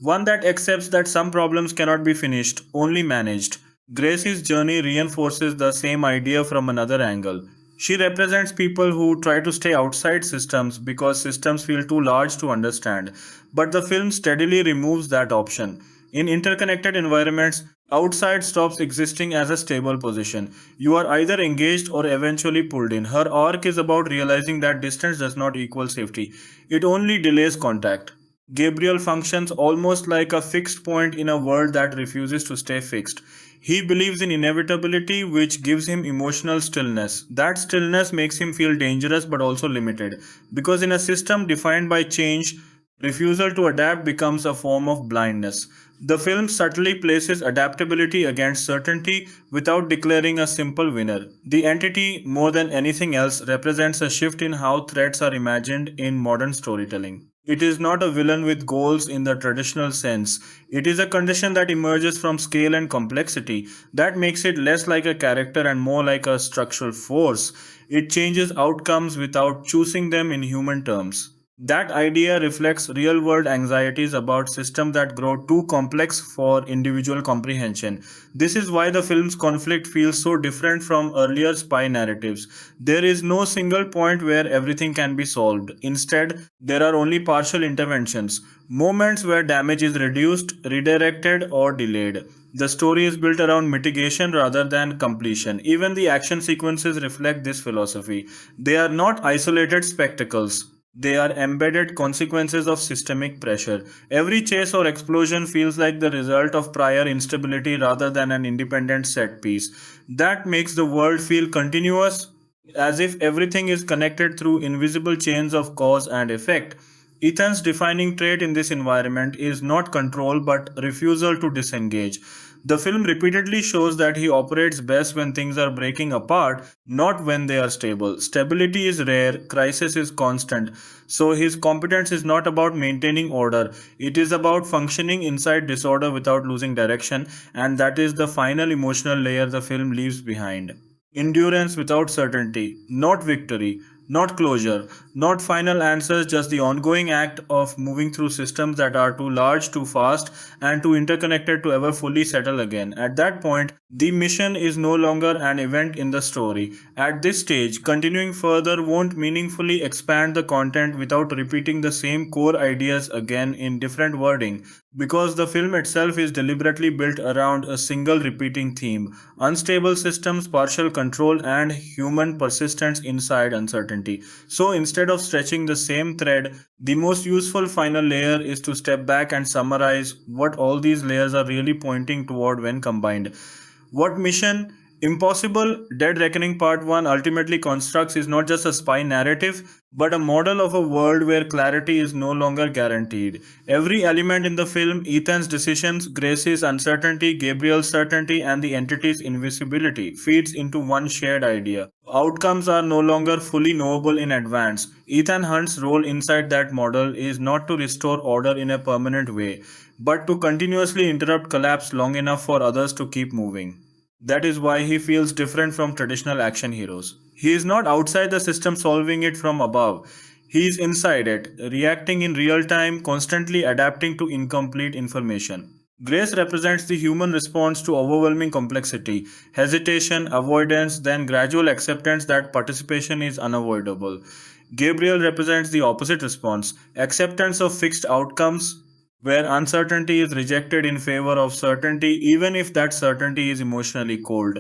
One that accepts that some problems cannot be finished, only managed. Gracie's journey reinforces the same idea from another angle. She represents people who try to stay outside systems because systems feel too large to understand. But the film steadily removes that option. In interconnected environments, outside stops existing as a stable position. You are either engaged or eventually pulled in. Her arc is about realizing that distance does not equal safety, it only delays contact. Gabriel functions almost like a fixed point in a world that refuses to stay fixed. He believes in inevitability, which gives him emotional stillness. That stillness makes him feel dangerous but also limited. Because in a system defined by change, refusal to adapt becomes a form of blindness. The film subtly places adaptability against certainty without declaring a simple winner. The entity, more than anything else, represents a shift in how threats are imagined in modern storytelling. It is not a villain with goals in the traditional sense. It is a condition that emerges from scale and complexity that makes it less like a character and more like a structural force. It changes outcomes without choosing them in human terms. That idea reflects real world anxieties about systems that grow too complex for individual comprehension. This is why the film's conflict feels so different from earlier spy narratives. There is no single point where everything can be solved. Instead, there are only partial interventions, moments where damage is reduced, redirected, or delayed. The story is built around mitigation rather than completion. Even the action sequences reflect this philosophy. They are not isolated spectacles. They are embedded consequences of systemic pressure. Every chase or explosion feels like the result of prior instability rather than an independent set piece. That makes the world feel continuous, as if everything is connected through invisible chains of cause and effect. Ethan's defining trait in this environment is not control but refusal to disengage. The film repeatedly shows that he operates best when things are breaking apart, not when they are stable. Stability is rare, crisis is constant. So his competence is not about maintaining order, it is about functioning inside disorder without losing direction, and that is the final emotional layer the film leaves behind. Endurance without certainty, not victory, not closure, not final answers, just the ongoing act of moving through systems that are too large, too fast, and too interconnected to ever fully settle again. At that point, the mission is no longer an event in the story. At this stage, continuing further won't meaningfully expand the content without repeating the same core ideas again in different wording, because the film itself is deliberately built around a single repeating theme: unstable systems, partial control, and human persistence inside uncertainty. So instead of stretching the same thread, the most useful final layer is to step back and summarize what all these layers are really pointing toward when combined. What Mission Impossible Dead Reckoning Part 1 ultimately constructs is not just a spy narrative, but a model of a world where clarity is no longer guaranteed. Every element in the film, Ethan's decisions, Grace's uncertainty, Gabriel's certainty, and the entity's invisibility, feeds into one shared idea. Outcomes are no longer fully knowable in advance. Ethan Hunt's role inside that model is not to restore order in a permanent way, but to continuously interrupt collapse long enough for others to keep moving. That is why he feels different from traditional action heroes. He is not outside the system solving it from above. He is inside it, reacting in real time, constantly adapting to incomplete information. Grace represents the human response to overwhelming complexity, hesitation, avoidance, then gradual acceptance that participation is unavoidable. Gabriel represents the opposite response, acceptance of fixed outcomes, where uncertainty is rejected in favor of certainty, even if that certainty is emotionally cold.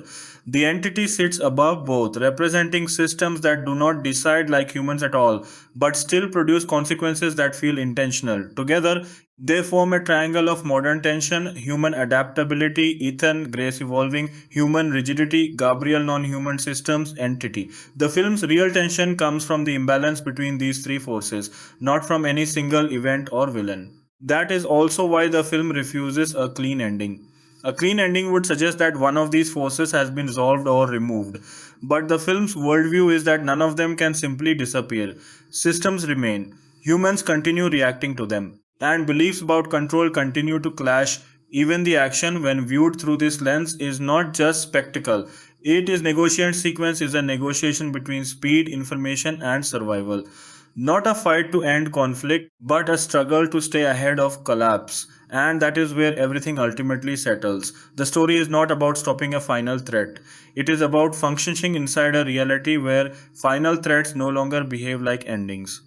The entity sits above both, representing systems that do not decide like humans at all, but still produce consequences that feel intentional. Together, they form a triangle of modern tension: human adaptability, Ethan, Grace evolving, human rigidity, Gabriel, non human systems, entity. The film's real tension comes from the imbalance between these three forces, not from any single event or villain. That is also why the film refuses a clean ending. A clean ending would suggest that one of these forces has been resolved or removed. But the film's worldview is that none of them can simply disappear. Systems remain, humans continue reacting to them, and beliefs about control continue to clash. Even the action, when viewed through this lens, is not just spectacle. It is negotiation sequence is a negotiation between speed, information, and survival. Not a fight to end conflict, but a struggle to stay ahead of collapse. And that is where everything ultimately settles. The story is not about stopping a final threat. It is about functioning inside a reality where final threats no longer behave like endings.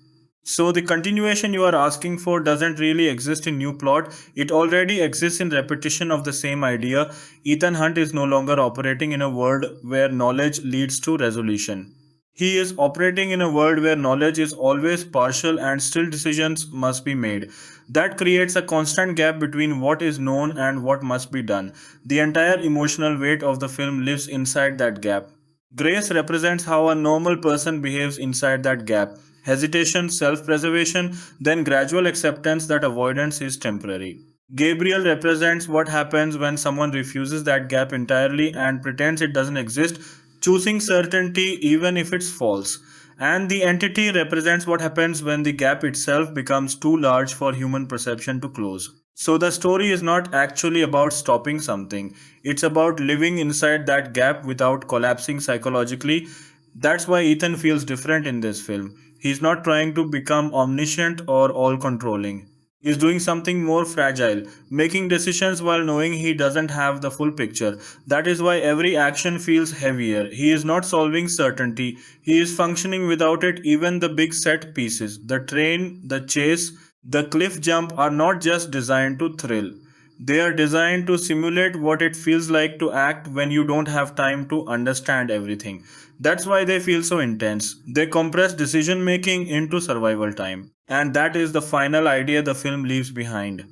So the continuation you are asking for doesn't really exist in new plot. It already exists in repetition of the same idea. Ethan Hunt is no longer operating in a world where knowledge leads to resolution. He is operating in a world where knowledge is always partial and still decisions must be made. That creates a constant gap between what is known and what must be done. The entire emotional weight of the film lives inside that gap. Grace represents how a normal person behaves inside that gap: hesitation, self preservation, then gradual acceptance that avoidance is temporary. Gabriel represents what happens when someone refuses that gap entirely and pretends it doesn't exist, choosing certainty even if it's false. And the entity represents what happens when the gap itself becomes too large for human perception to close. So the story is not actually about stopping something, it's about living inside that gap without collapsing psychologically. That's why Ethan feels different in this film. He's not trying to become omniscient or all controlling. He's doing something more fragile, making decisions while knowing he doesn't have the full picture. That is why every action feels heavier. He is not solving certainty, he is functioning without it. Even the big set pieces, the train, the chase, the cliff jump, are not just designed to thrill. They are designed to simulate what it feels like to act when you don't have time to understand everything. That's why they feel so intense. They compress decision making into survival time. And that is the final idea the film leaves behind.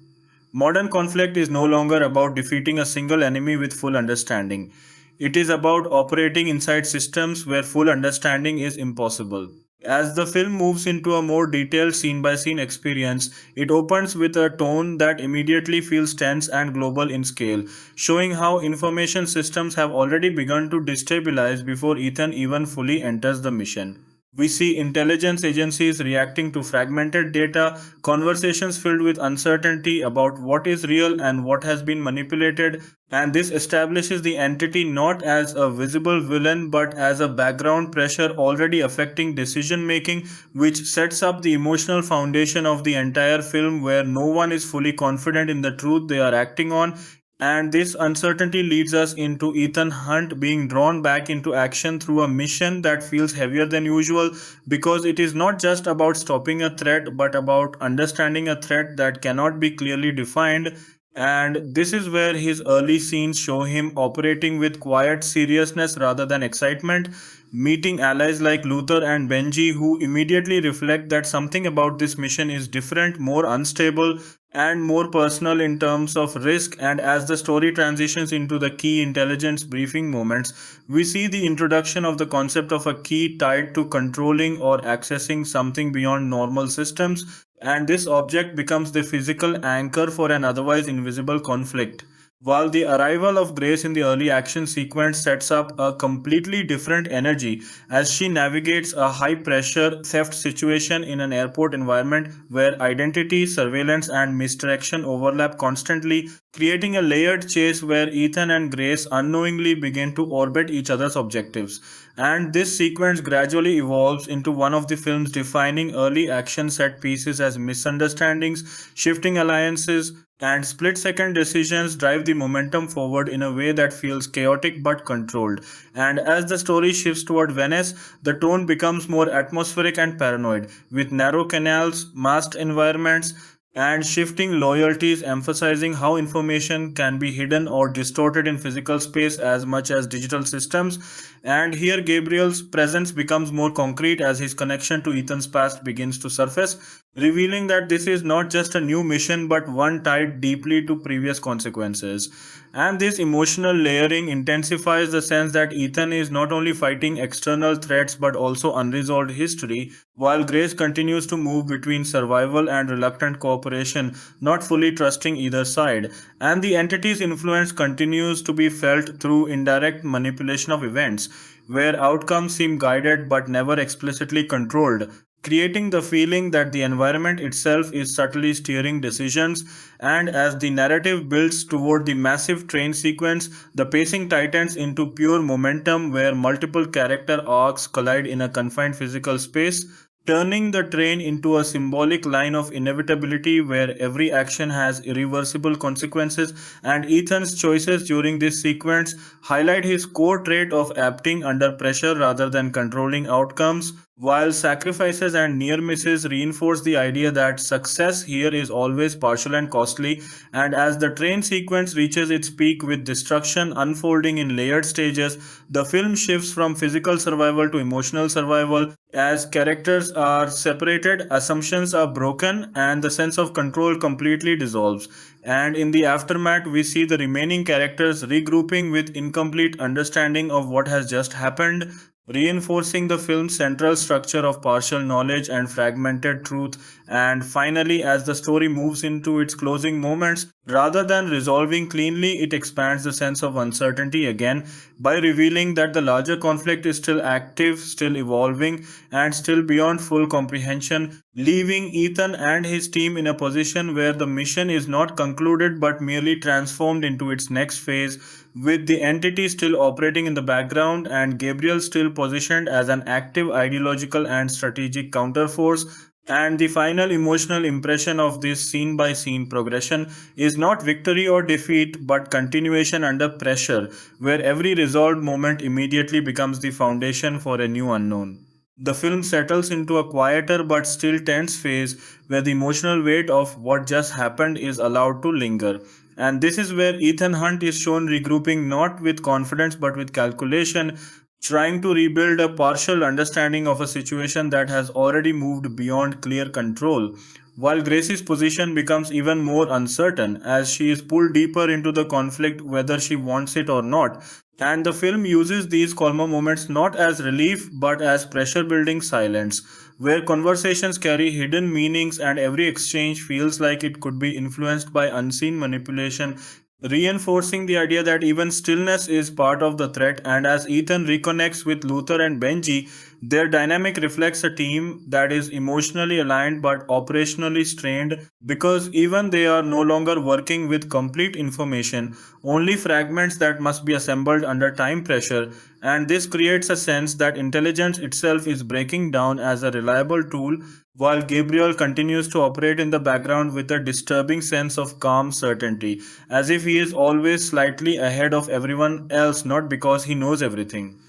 Modern conflict is no longer about defeating a single enemy with full understanding. It is about operating inside systems where full understanding is impossible. As the film moves into a more detailed scene by scene experience, it opens with a tone that immediately feels tense and global in scale, showing how information systems have already begun to destabilize before Ethan even fully enters the mission. We see intelligence agencies reacting to fragmented data, conversations filled with uncertainty about what is real and what has been manipulated, and this establishes the entity not as a visible villain but as a background pressure already affecting decision making, which sets up the emotional foundation of the entire film where no one is fully confident in the truth they are acting on. And this uncertainty leads us into Ethan Hunt being drawn back into action through a mission that feels heavier than usual, because it is not just about stopping a threat but about understanding a threat that cannot be clearly defined. And this is where his early scenes show him operating with quiet seriousness rather than excitement, meeting allies like Luther and Benji who immediately reflect that something about this mission is different, more unstable, and more personal in terms of risk. And as the story transitions into the key intelligence briefing moments, we see the introduction of the concept of a key tied to controlling or accessing something beyond normal systems, and this object becomes the physical anchor for an otherwise invisible conflict. While the arrival of Grace in the early action sequence sets up a completely different energy as she navigates a high pressure theft situation in an airport environment where identity, surveillance, and misdirection overlap constantly, creating a layered chase where Ethan and Grace unknowingly begin to orbit each other's objectives. And this sequence gradually evolves into one of the film's defining early action set pieces as misunderstandings, shifting alliances, and split second decisions drive the momentum forward in a way that feels chaotic but controlled. And as the story shifts toward Venice, the tone becomes more atmospheric and paranoid, with narrow canals, masked environments, and shifting loyalties, emphasizing how information can be hidden or distorted in physical space as much as digital systems. And here, Gabriel's presence becomes more concrete as his connection to Ethan's past begins to surface, revealing that this is not just a new mission but one tied deeply to previous consequences. And this emotional layering intensifies the sense that Ethan is not only fighting external threats but also unresolved history, while Grace continues to move between survival and reluctant cooperation, not fully trusting either side. And the entity's influence continues to be felt through indirect manipulation of events, where outcomes seem guided but never explicitly controlled, creating the feeling that the environment itself is subtly steering decisions. And as the narrative builds toward the massive train sequence, the pacing tightens into pure momentum where multiple character arcs collide in a confined physical space, turning the train into a symbolic line of inevitability where every action has irreversible consequences. And Ethan's choices during this sequence highlight his core trait of acting under pressure rather than controlling outcomes, while sacrifices and near misses reinforce the idea that success here is always partial and costly. And as the train sequence reaches its peak with destruction unfolding in layered stages, the film shifts from physical survival to emotional survival. As characters are separated, assumptions are broken, and the sense of control completely dissolves. And in the aftermath, we see the remaining characters regrouping with incomplete understanding of what has just happened, reinforcing the film's central structure of partial knowledge and fragmented truth. And finally, as the story moves into its closing moments, rather than resolving cleanly, it expands the sense of uncertainty again by revealing that the larger conflict is still active, still evolving, and still beyond full comprehension, leaving Ethan and his team in a position where the mission is not concluded but merely transformed into its next phase, with the entity still operating in the background and Gabriel still positioned as an active ideological and strategic counterforce. And the final emotional impression of this scene by scene progression is not victory or defeat, but continuation under pressure, where every resolved moment immediately becomes the foundation for a new unknown. The film settles into a quieter but still tense phase where the emotional weight of what just happened is allowed to linger. And this is where Ethan Hunt is shown regrouping not with confidence but with calculation, trying to rebuild a partial understanding of a situation that has already moved beyond clear control, while Gracie's position becomes even more uncertain as she is pulled deeper into the conflict whether she wants it or not. And the film uses these calmer moments not as relief but as pressure building silence, where conversations carry hidden meanings and every exchange feels like it could be influenced by unseen manipulation, reinforcing the idea that even stillness is part of the threat. And as Ethan reconnects with Luther and Benji, their dynamic reflects a team that is emotionally aligned but operationally strained because even they are no longer working with complete information, only fragments that must be assembled under time pressure. And this creates a sense that intelligence itself is breaking down as a reliable tool, while Gabriel continues to operate in the background with a disturbing sense of calm certainty, as if he is always slightly ahead of everyone else, not because he knows everything,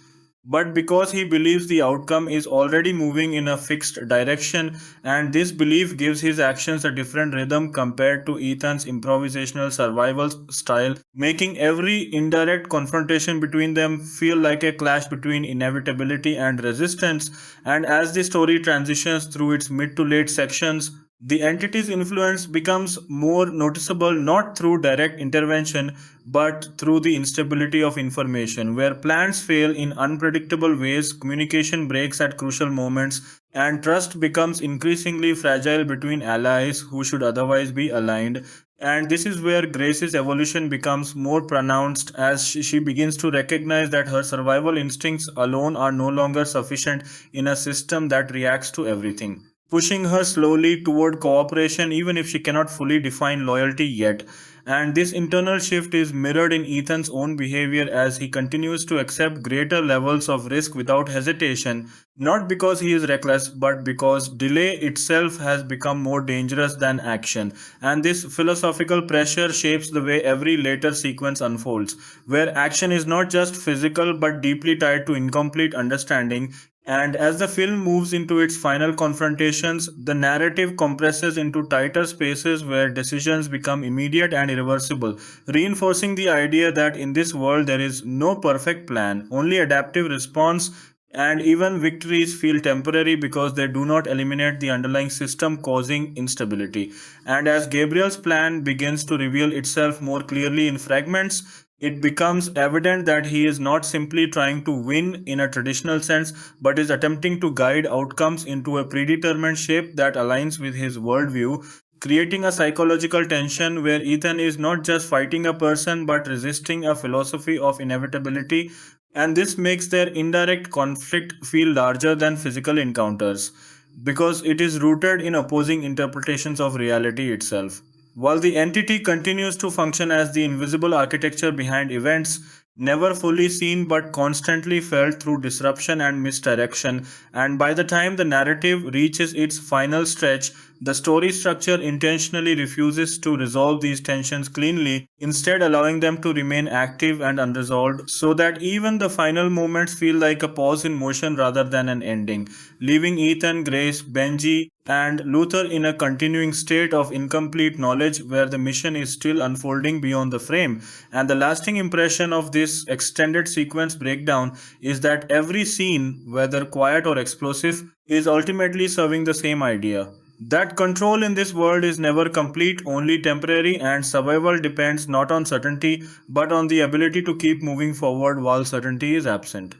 but because he believes the outcome is already moving in a fixed direction. And this belief gives his actions a different rhythm compared to Ethan's improvisational survival style, making every indirect confrontation between them feel like a clash between inevitability and resistance. And as the story transitions through its mid to late sections, the entity's influence becomes more noticeable not through direct intervention but through the instability of information, where plans fail in unpredictable ways, communication breaks at crucial moments, and trust becomes increasingly fragile between allies who should otherwise be aligned. And this is where Grace's evolution becomes more pronounced as she begins to recognize that her survival instincts alone are no longer sufficient in a system that reacts to everything, pushing her slowly toward cooperation even if she cannot fully define loyalty yet. And this internal shift is mirrored in Ethan's own behavior as he continues to accept greater levels of risk without hesitation, not because he is reckless, but because delay itself has become more dangerous than action. And this philosophical pressure shapes the way every later sequence unfolds, where action is not just physical but deeply tied to incomplete understanding. And as the film moves into its final confrontations, the narrative compresses into tighter spaces where decisions become immediate and irreversible, reinforcing the idea that in this world there is no perfect plan, only adaptive response, and even victories feel temporary because they do not eliminate the underlying system causing instability. And as Gabriel's plan begins to reveal itself more clearly in fragments, it becomes evident that he is not simply trying to win in a traditional sense, but is attempting to guide outcomes into a predetermined shape that aligns with his worldview, creating a psychological tension where Ethan is not just fighting a person but resisting a philosophy of inevitability. And this makes their indirect conflict feel larger than physical encounters because it is rooted in opposing interpretations of reality itself. While the entity continues to function as the invisible architecture behind events, never fully seen but constantly felt through disruption and misdirection, and by the time the narrative reaches its final stretch, the story structure intentionally refuses to resolve these tensions cleanly, instead allowing them to remain active and unresolved, so that even the final moments feel like a pause in motion rather than an ending, leaving Ethan, Grace, Benji, and Luther in a continuing state of incomplete knowledge where the mission is still unfolding beyond the frame. And the lasting impression of this extended sequence breakdown is that every scene, whether quiet or explosive, is ultimately serving the same idea. That control in this world is never complete, only temporary, and survival depends not on certainty but on the ability to keep moving forward while certainty is absent.